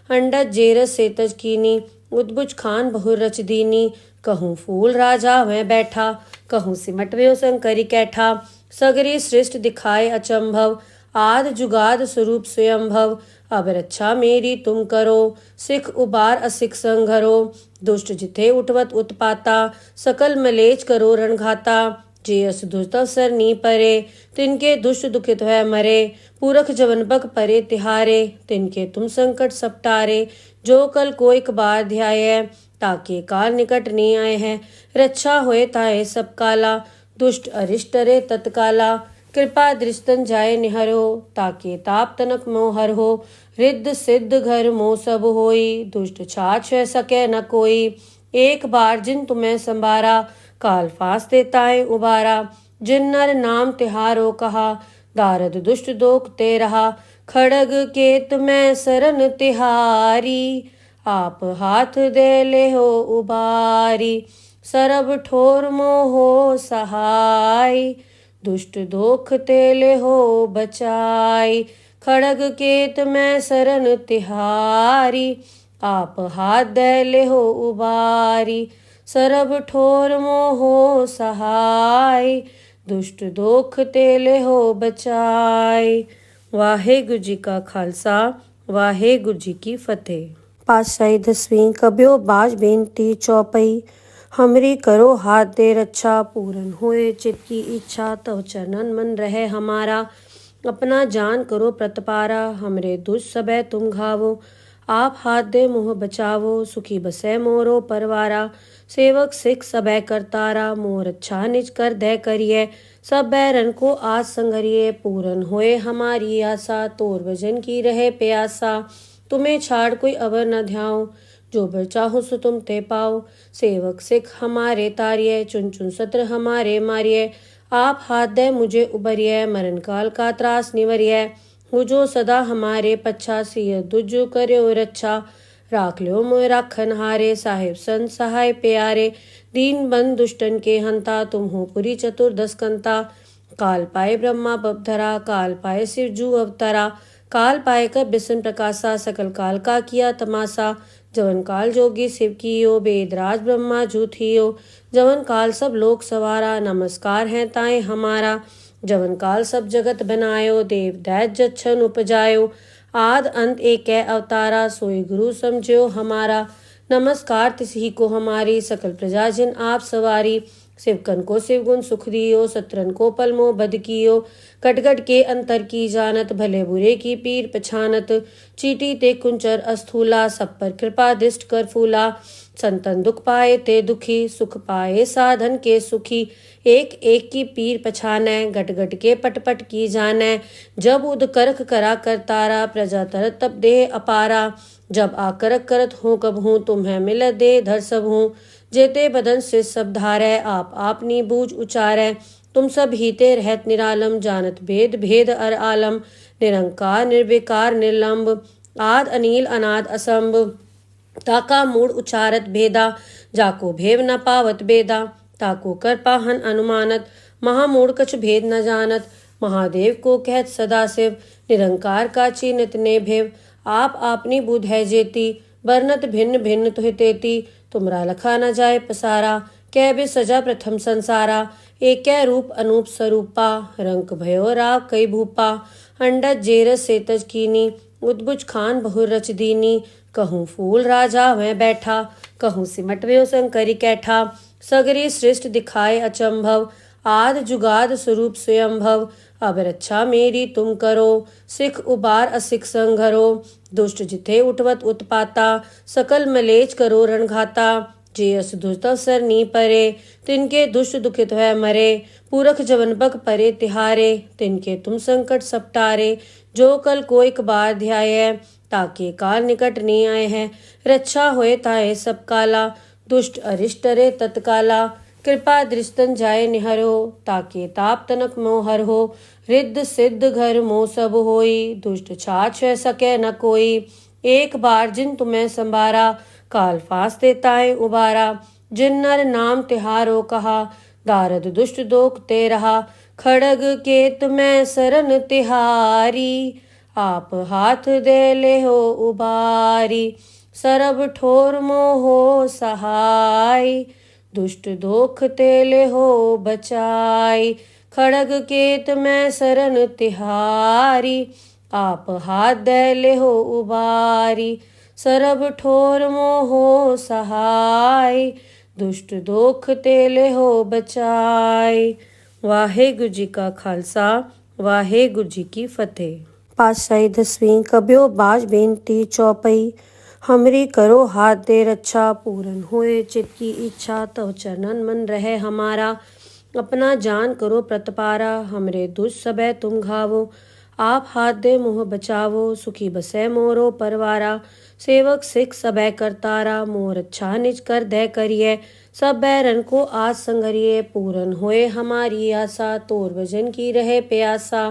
अंडज जेरस सेतज कीनी, उद्भुज खान बहु रच दीनी। कहूँ फूल राजा वह बैठा, कहूँ सिमट व्यो शंकरी कैठा। सगरी सृष्ट दिखाए अचंभव, आद जुगाद स्वरूप स्वयंभव। अब रक्षा मेरी तुम करो, सिख उबार असिख संघरो। दुष्ट जिथे उठवत उत्पाता, सकल मलेच करो रणघाता। जे अस दुष्ट अवसर नी परे, तिनके दुष्ट दुखित है मरे। पूरख जवन बग परे तिहारे, तिनके तुम संकट सपटारे। जो कल को एक बार ध्याय, ताके काल निकट नहीं आए हैं। रक्षा होए ताए सब काला, दुष्ट अरिष्ट रे तत्काला। कृपा दृष्टन जाए निहरो, ताके ताप तनक मोहर हो। रिद्ध सिद्ध घर मोह सब होई, दुष्ट छाछ सके न कोई। एक बार जिन तुम्हें संबारा, काल फांस देताए उबारा। जिन नर नाम तिहारो कहा, दारद दुष्ट दोख ते रहा। खड़ग केत में सरन तिहारी, आप हाथ दे ले हो उबारी। सरब ठोर मोहो सहाय, दुष्ट दोख तेले हो बचाई। खड़ग केत में सरन तिहारी, आप हाथ दे ले हो उबारी। सरब ठोर मोहो सहाय, दुष्ट दोख तेले हो बचाई। वाहेगुरु जी का खालसा, वाहेगुरु जी की फतेह। पातशाही 10वीं कब्यो बाज बेनती चौपई। हमरी करो हाथ दे रक्षा, पूरन होए चित की इच्छा। तव चरणन मन रहे हमारा, अपना जान करो प्रतपारा। हमरे दुष्ट सबे तुम घावो, आप हाथ दे मोह बचावो। सुखी बसे मोरो परवारा, सेवक सिख सबे करतारा। मोर अच्छा निज कर दे करिए, सब बैरन को आज संगरिए। पूरन होए हमारी आशा, तोर भजन की रहे प्यासा। तुम्हें छाड़ कोई अवर न ध्याओ, जो बर चाहो सो तुम ते पाओ। सेवक सिख हमारे तारिये, चुन चुन सत्र हमारे मारिये। आप हाथ दे मुझे उबरिये, मरण काल का त्रास निवरिये। हो जो सदा हमारे पच्छा, सिय दुज कर्यो रक्षा। राख लो मोय राखन हारे, साहिब संत सहाय प्यारे। दीन बंद दुष्टन के हंता, तुम हो पुरी चतुर्दश कंता। काल पाए ब्रह्मा बपधरा, काल पाए शिव जू अवतरा। काल पाए कर बिसन प्रकाशा, सकल काल का किया तमाशा। जवन काल जोगी शिव कियो, वेदराज ब्रह्मा जू थियो। जवन काल सब लोक सवारा, नमस्कार है ताए हमारा। जवन काल सब जगत बनायो, देव दैत जच्छन उपजायो। आद अंत एक अवतारा, सोई गुरु समझो हमारा। नमस्कार तिसही को हमारी, सकल प्रजा जिन आप सवारी। शिवकन को शिवगुण सुख दियो, शत्रन को पलमो बद कियो। कटगट के अंतर की जानत, भले बुरे की पीर पछानत। चीटी ते कुंचर अस्थूला, सब पर कृपा दिष्ट कर फूला। संतन दुख पाए ते दुखी, सुख पाए साधन के सुखी। एक एक की पीर पछानै, गट गट के पट पट की जानै। जब उद करख करा कर तारा, प्रजा तरत तब देह अपारा। जब आकरक करत हूँ कब हूँ, तुम्हें मिल दे धर सब हूँ। जेते बदन से सब धारै, आप आपनी बूझ उचारै। तुम सब हीते रहत निरालम, जानत भेद भेद अर आलम। निरंकार निर्विकार निर्लंब, आद अनील अनाद असंभ। ताका मूड उचारत भेदा, जाको भेव न पावत बेदा। ताको कर पाहन अनुमानत, महामूढ़ कछ भेद न जानत। महादेव को कहत सदाशिव, निरंकार का चीनित ने भेव। आप आपनी बुध है जेती, बरनत भिन्न भिन्न तुहि तेती। तुमरा लखा न जाए पसारा, कै बे सजा प्रथम संसारा। एकै रूप अनूप स्वरूपा, रंक भयो राग कई भूपा। अंडज जेरस सेतज कीनी, उद्बुज खान बहु रच दीनी। कहूँ फूल राजा वह बैठा, कहूँ सिमट व्यो शंकरी कैठा। सगरी सृष्ट दिखाए अचंभव, आद जुगाद स्वरूप स्वयंभव। अब रक्षा मेरी तुम करो, सिख उबार असिख संघरो। दुष्ट जिथे उठवत उत्पाता, सकल मलेच करो रणघाता। जे अस दुष्ट अवसर नी परे, तिनके दुष्ट दुखित है मरे। पूरख जवन बक परे तिहारे, तिनके तुम संकट सपटारे। जो कल को एक बार ध्याय, ताके काल निकट नहीं आए हैं। रक्षा होए ताए सब काला, दुष्ट अरिष्ट रे तत्काला। कृपा दृष्टन जाए निहरो, ताके ताप तनक मोहर हो। रिद्ध सिद्ध घर मोह सब होई, दुष्ट छाछ है सके न कोई। एक बार जिन तुम्हें संभारा, काल फांस देताए उबारा। जिन नर नाम तिहारो कहा, दारद दुष्ट दोख ते रहा। खड़ग केत में सरन तिहारी, आप हाथ दे ले हो उबारी। सरब ठोर मोहो सहाय, दुष्ट दोख तेले हो बचाई। खड़ग केत में सरन तिहारी, आप हाथ दे ले हो उबारी। सरब ठोर मोहो सहाय, दुष्ट दोख तेले हो बचाई। वाहेगुरु जी का खालसा, वाहेगुरु जी की फतेह। पातशाही 10वीं कब्यो बाज बेनती चौपई। हमरी करो हाथ दे रक्षा, पूरन होए चित की इच्छा। तव चरणन मन रहे हमारा, अपना जान करो प्रतपारा। हमरे दुष्ट सबे तुम घावो, आप हाथ दे मोह बचावो। सुखी बसे मोरो परवारा, सेवक सिख सबे करतारा। मोर अच्छा निज कर दे करिए, सब बैरन को आज संगरिए। पूरन होए हमारी आशा, तोर भजन की रहे प्यासा।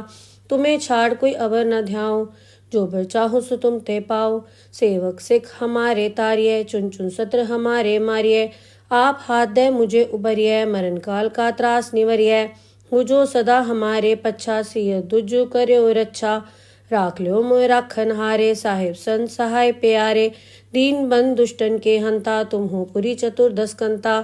तुम्हें छाड़ कोई अवर न ध्याओ, जो बर चाहो सो तुम ते पाओ। सेवक सिख हमारे तारिये, चुन चुन सत्र हमारे मारिये। आप हाथ दे मुझे उबरिये, मरण काल का त्रास निवरिये। हो जो सदा हमारे पच्छा, सिय दुज कर्यो रक्षा। राख लो मोय राखन हारे, साहिब संत सहाय प्यारे। दीन बंद दुष्टन के हंता, तुम हो पुरी चतुर्दश कंता।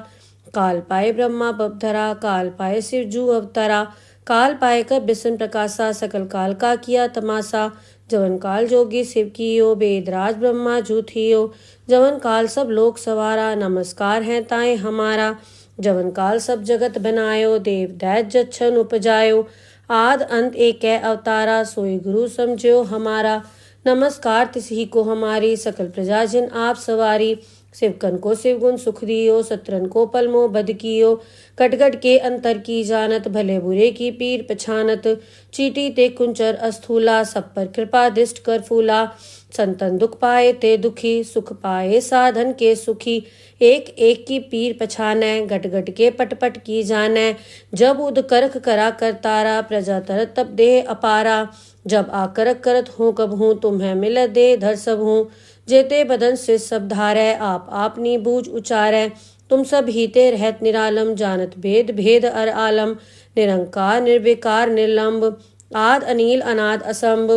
काल पाए ब्रह्मा बपधरा, काल पाए शिव जू अवतरा। काल पाए कर बिसन प्रकाशा, सकल काल का किया तमाशा। जवन काल जोगी शिव कियो, वेदराज ब्रह्मा जू थियो। जवन काल सब लोक सवारा, नमस्कार है ताए हमारा। जवन काल सब जगत बनायो, देव दैत जच्छन उपजायो। आद अंत एक अवतारा, सोई गुरु समझो हमारा। नमस्कार तिसही को हमारी, सकल प्रजा जिन आप सवारी। शिवकन को शिवगुण सुख दियो, सत्रन को पलमो बद कियो। कटगट के अंतर की जानत, भले बुरे की पीर पछानत। चीटी ते कुंचर अस्थूला, सब पर कृपा दृष्ट कर फूला। संतन दुख पाए ते दुखी, सुख पाए साधन के सुखी। एक एक की पीर पछानै, गट गट के पट पट की जानै। जब उद करख करा कर तारा, प्रजा तरत तब देह अपारा। जब आकरक करत हूँ कब हूँ, तुम्हें मिल दे धर सब हूँ। जेते बदन से सब धारै, आप आपनी बूझ उचारै। तुम सब हीते रहत निरालम, जानत भेद भेद अर आलम। निरंकार निर्विकार निर्लंब, आद अनील अनाद असंभ।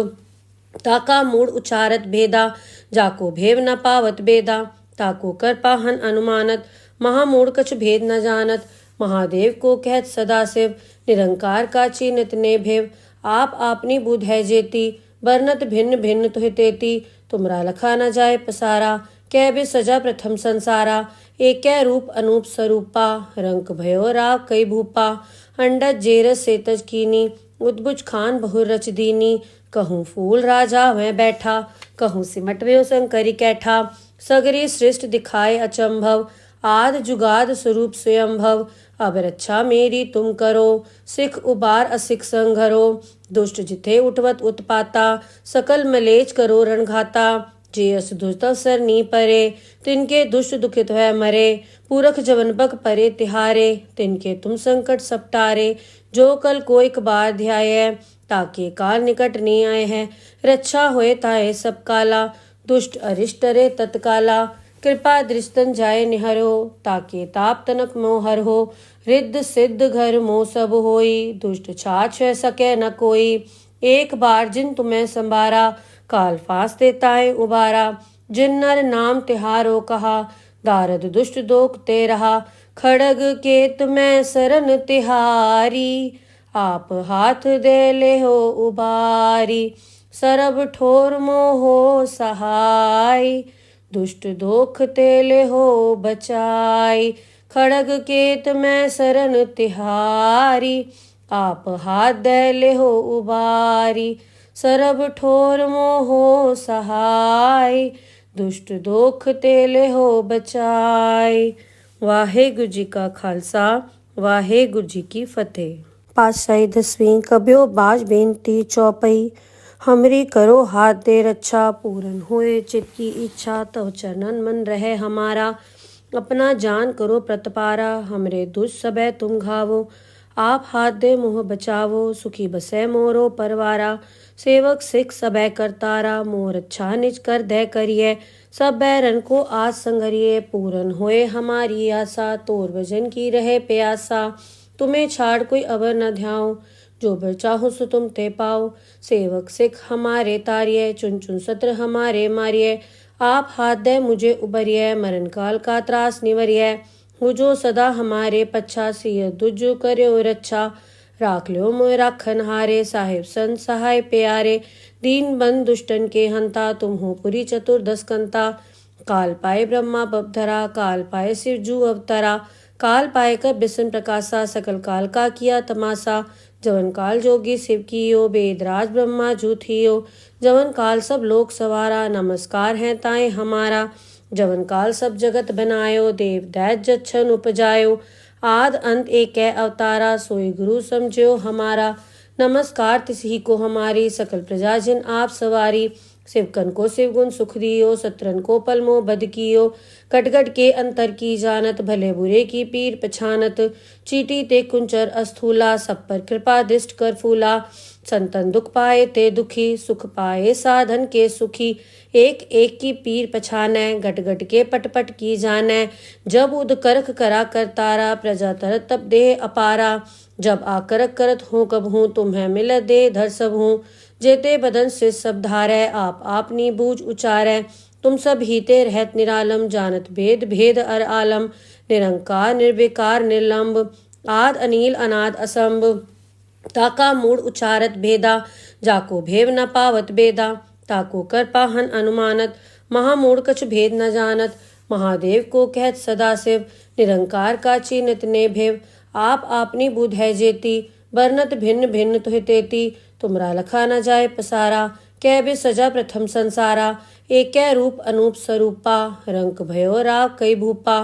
ताका मूड उचारत भेदा, जाको भेव न पावत बेदा। ताको कर पाहन अनुमानत, महामूड कछ भेद न जानत। महादेव को कहत सदा शिव, निरंकार का चीनत ने भेव। आप आपनी बुध है जेती, बरनत भिन्न भिन्न तुहि तेती। तुमरा लखा न जाए पसारा, कै बे सजा प्रथम संसारा। एकै रूप अनूप स्वरूपा, रंक भयो राग कई भूपा। अंडज जेरस सेतज कीनी, उद्बुज खान बहु रच दीनी। कहूँ फूल राजा वह बैठा, कहूँ सिमट व्यो शंकरी कैठा। सगरी सृष्ट दिखाए अचंभव, आद जुगाद स्वरूप स्वयंभव। अब रक्षा मेरी तुम करो, सिख उबार असिख संघरो। दुष्ट जिथे उठवत उत्पाता, सकल मलेच करो रणघाता। जे अस दुष्ट अवसर नी परे, तिनके दुष्ट दुखित है मरे। पूरख जवन बक परे तिहारे, तिनके तुम संकट सपटारे। जो कल को एक बार ध्याय, ताके काल निकट नहीं आए हैं। रक्षा होए ताए सब काला, दुष्ट अरिष्ट रे तत्काला। कृपा दृष्टन जाए निहरो, ताके ताप तनक मोहर हो। रिद्ध सिद्ध घर मोह सब होई, दुष्ट छाछ है सके न कोई। एक बार जिन तुम्हें संभारा, काल फांस देताए उबारा। जिन नर नाम तिहारो कहा, दारद दुष्ट दोख ते रहा। खड़ग केत मैं सरन तिहारी। आप हाथ दे ले हो उबारी। सरब ठोर मोहो सहाय। दुष्ट दोख तेले हो बचाई। खड़ग केत मैं सरन तिहारी। आप हाथ दे ले हो उबारी। सरब ठोर मोहो सहाय। दुष्ट दोख तेले हो बचाई। ਵਾਹਿਗੁਰੂ ਜੀ ਕਾ ਖਾਲਸਾ ਵਾਹਿਗੁਰੂ ਜੀ ਕੀ ਫਤਿਹ। ਪਾਤਸ਼ਾਹੀ ਦਸਵੀਂ ਕਬਿਓ ਬਾਜ ਬੇਨਤੀ ਚੌਪਈ। हमरी करो हाथ दे रक्षा पूरन होए चित की इच्छा तव चरणन मन रहे हमारा। अपना जान करो प्रतपारा हमरे दुष्ट सबे तुम घावो। आप हाथ दे मोह बचावो सुखी बसे मोरो परवारा। सेवक सिख सबे करतारा मोर अच्छा निज कर दे करिए। सब बैरन को आज संगरिए पूरन होए हमारी आशा। तोर भजन की रहे प्यासा तुम्हें छाड़ कोई अवर न ध्याओ। जो बर चाहो सो तुम ते पाओ। सेवक सिख हमारे तारिये चुन चुन सत्र हमारे मारिये। आप हाथ दे मुझे उबरिये मरण काल का त्रास निवरिये। हो जो सदा हमारे पच्छा सिय दुजु कर्यो रक्षा। राख लो मोय राखन हारे साहिब संत सहाय प्यारे। दीन बंद दुष्टन के हंता तुम हो पुरी चतुर्दश कंता। काल पाए ब्रह्मा बपधरा काल पाए शिव जू अवतरा। काल पाए कर बिसन प्रकाशा सकल काल का किया तमाशा। जवन काल जोगी शिव कियो वेदराज ब्रह्मा जू थियो। जवन काल सब लोक सवारा नमस्कार है ताए हमारा। जवन काल सब जगत बनायो देव दैत जच्छन उपजायो। आद अंत एक अवतारा सोई गुरु समझो हमारा। नमस्कार तिसही को हमारी सकल प्रजा जिन आप सवारी। शिवकन को शिवगुण सुख दियो सत्रन को पलमो बद कियो। कटगट के अंतर की जानत भले बुरे की पीर पछानत। चीटी ते कुंचर अस्थूला सब पर कृपा दिष्ट कर फूला। संतन दुख पाए ते दुखी सुख पाए साधन के सुखी। एक एक की पीर पछाने गट गट के पट पट की जाने। जब उद करख करा कर तारा प्रजा तरत तब देह अपारा। जब आकरक करत हूँ कब हूँ तुम्हें मिल दे धर सब हूँ। जेते बदन से सब धारै आप आपनी बूझ उचारै। तुम सब हीते रहत निरालम जानत भेद भेद अर आलम। निरंकार निर्विकार निर्लंब आद अनील अनाद असंभ। ताका मूड उचारत भेदा जाको भेव न पावत बेदा। ताको कर पाहन अनुमानत महामूढ़ कछ भेद न जानत। महादेव को कहत सदा शिव निरंकार का चिन्हत ने भेव। आप आपनी बुध है जेती बरनत भिन्न भिन्न तुह तेती। तुमरा लखा न जाए पसारा कै भी सजा प्रथम संसारा। एक रूप अनूप स्वरूपा रंक भयो राव कई भूपा।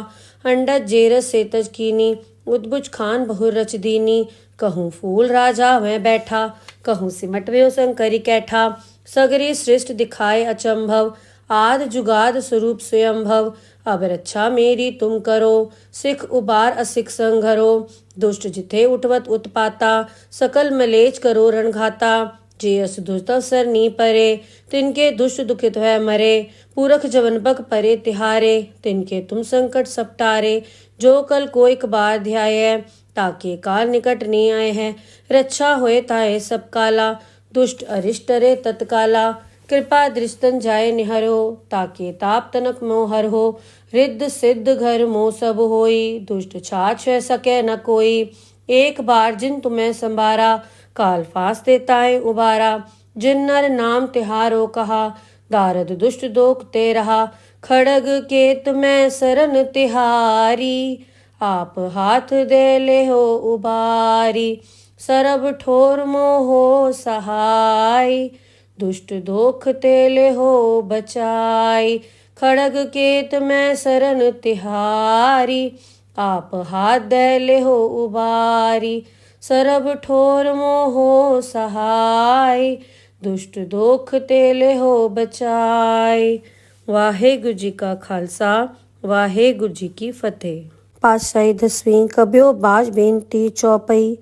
अंडज जेरस सेतज कीनी उद्बुज खान बहु रच दीनी। कहूँ फूल राजा वह बैठा कहूँ सिमट व्यो शंकरी कैठा। सगरी सृष्ट दिखाए अचंभव आद जुगाद स्वरूप स्वयंभव। अब रक्षा मेरी तुम करो सिख उबार असिख संघरो। दुष्ट जिथे उठवत उत्पाता सकल मलेच करो रणघाता। जे अस दुष्टवसर नी परे तिनके दुष्ट दुखित है मरे। पूरख जवन बक परे तिहारे तिनके तुम संकट सपटारे। जो कल को एक बार ध्याये ताके काल निकट नहीं आए हैं। रक्षा होए ताए सब काला दुष्ट अरिष्ट रे तत्काला। कृपा दृष्टन जाए निहरो ताके ताप तनक मोहर हो। रिद्ध सिद्ध घर मोह सब होई दुष्ट छाछ है सके न कोई। एक बार जिन तुम्हें संभारा काल फांस देताए उबारा। जिन नर नाम तिहारो कहा दारद दुष्ट दोख ते रहा। खड़ग केत मैं सरन तिहारी आप हाथ दे ले हो उबारी। सरब ठोर मोहो सहाय दुष्ट दोख तेले हो बचाई। खड़ग केत मैं सरन तिहारी आप हाथ दे ले हो उबारी। सरब ठोर मोहो सहाय दुष्ट दोख तेले हो बचाई। वाहेगुरु जी का खालसा वाहेगुरु जी की फतेह। पातशाही दसवीं कबियो बाज बेनती चौपई।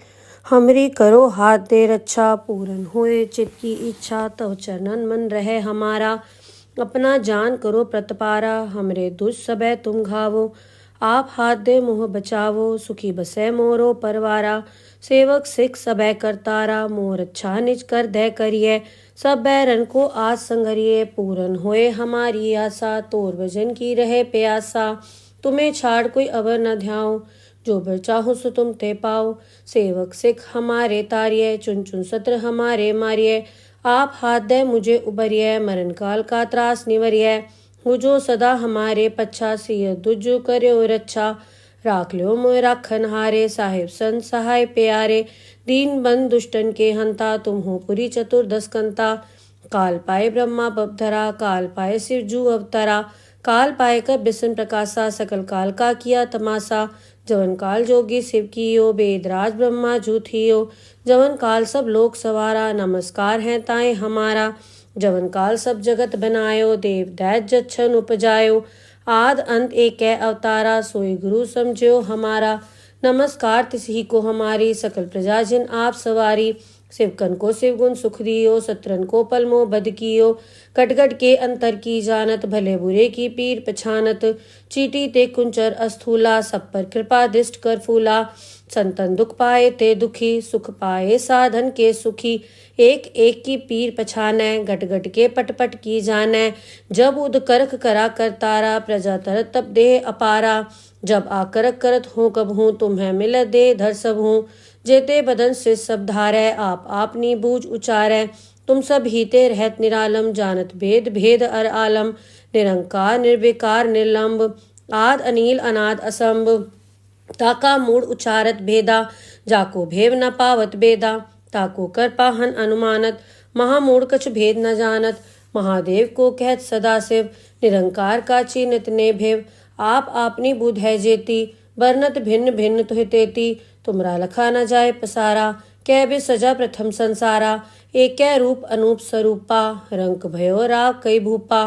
हमरी करो हाथ दे रक्षा पूरन होए चित की इच्छा तव चरणन मन रहे हमारा। अपना जान करो प्रतपारा हमरे दुष्ट सबे तुम घावो। आप हाथ दे मोह बचावो सुखी बसे मोरो परवारा। सेवक सिख सबे करतारा मोर अच्छा निज कर दे करिए। सब बैरन को आज संगरिए पूरन होए हमारी आशा। तोर भजन की रहे प्यासा तुम्हें छाड़ कोई अवर न ध्याओ। जो बर चाहो सो तुम ते पाओ। सेवक सिख हमारे तारिय, चुन चुन सत्र हमारे मारिय। आप हाथ दे मुझे उबरिय, मरण काल का त्रास निवरिय। हो जो सदा हमारे पच्छा, सिय दुज करयो रच्छा। राख ल्यो मोय राखन हारे, साहिब संत सहाय प्यारे। दीन बंद दुष्टन के हंता, तुम हो पुरी चतुर्दश कंता। काल पाए ब्रह्मा बपधरा, काल पाए शिव जू अवतरा। काल पाए कर बिसन प्रकाशा, सकल काल का किया तमाशा। जवन काल जोगी शिव कियो, वेदराज ब्रह्मा जू थियो। जवन काल सब लोक सवारा, नमस्कार है ताए हमारा। जवन काल सब जगत बनायो, देव दैत जच्छन उपजायो। आद अंत एक अवतारा, सोई गुरु समझो हमारा। नमस्कार तिसही को हमारी, सकल प्रजा जिन आप सवारी। शिवकन को शिव गुण सुख दियो, सत्रन को पलमो बद कियो। कटगट के अंतर की जानत, भले बुरे की पीर पछानत। चीटी ते कुंचर अस्थूला, सब पर कृपा दृष्ट कर फूला। संतन दुख पाए ते दुखी, सुख पाए साधन के सुखी। एक एक की पीर पछानै, गट गट के पट पट की जानै। जब उद करख करा कर तारा, प्रजा तरत तब देह अपारा। जब आकरक करत हूँ कब हूँ, तुम्हें मिल दे धर सब हूँ। जेते बदन से सब धारै, आप आपनी बूझ उचारै। तुम सब हीते रहत निरालम, जानत भेद भेद अर आलम। निरंकार निर्विकार निर्लंब, आद अनील अनाद असंभ। ताका मूड उचारत भेदा, जाको भेव न पावत बेदा। ताको कर पाहन अनुमानत, महामूड कछ भेद न जानत। महादेव को कहत सदा शिव, निरंकार का चिन्हित ने भेव। आप आपनी बुध है जेती, बरनत भिन्न भिन्न तुह तेती। तुमरा लखा न जाए पसारा, कै बे सजा प्रथम संसारा। एक रूप अनूप स्वरूपा, रंक भयो राव कई भूपा।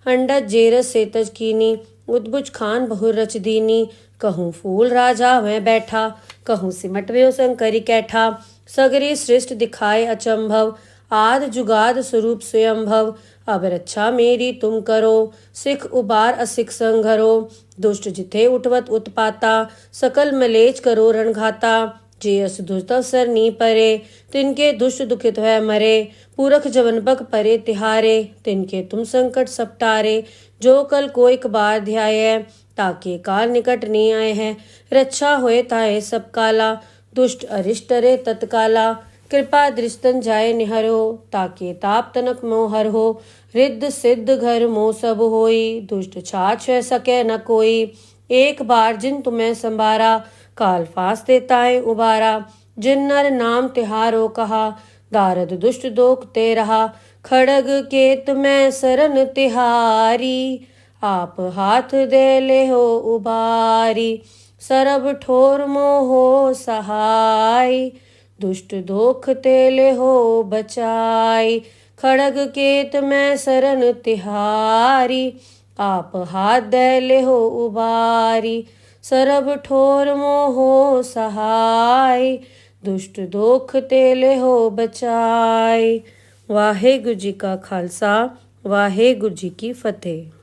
अंडज जेरस सेतज कीनी, उद्बुज खान बहुर रच दीनी। कहूँ फूल राजा वह बैठा, कहूँ सिमट व्यो शंकरी कैठा। सगरी सृष्ट दिखाए अचंभव, आद जुगाद स्वरूप स्वयंभव। अब रक्षा मेरी तुम करो, सिख उबार असिख संघरो। दुष्ट जिथे उठवत उत्पाता, सकल मलेच करो रणघाता। जे अस दुष्ट अवसर नी परे, तिनके दुष्ट दुखित है मरे। पूरख जवन बक परे तिहारे, तिनके तुम संकट सपटारे। जो कल को एक बार ध्याय, ताके काल निकट नी आए हैं। रक्षा होए ताए सब काला, दुष्ट अरिष्ट रे तत्काला। कृपा दृष्टन जाए निहरो, ताके ताप तनक मोहर हो। रिद्ध सिद्ध घर मोह सब होई, दुष्ट छाछ है सके न कोई। एक बार जिन तुम्हें संभारा, काल फांस देताए उबारा। जिन नर नाम तिहारो कहा, दारद दुष्ट दोख ते रहा। खड़ग के तुम्हें सरन तिहारी, आप हाथ दे ले हो उबारी। सरब ठोर मोहो सहाय, दुष्ट दोख तेले हो बचाई। खड़ग केत में सरन तिहारी, आप हाथ दे ले हो उबारी। सरब ठोर मोहो सहाय, दुष्ट दोख तेले हो बचाई। वाहेगुरु जी का खालसा, वाहेगुरु जी की फतेह।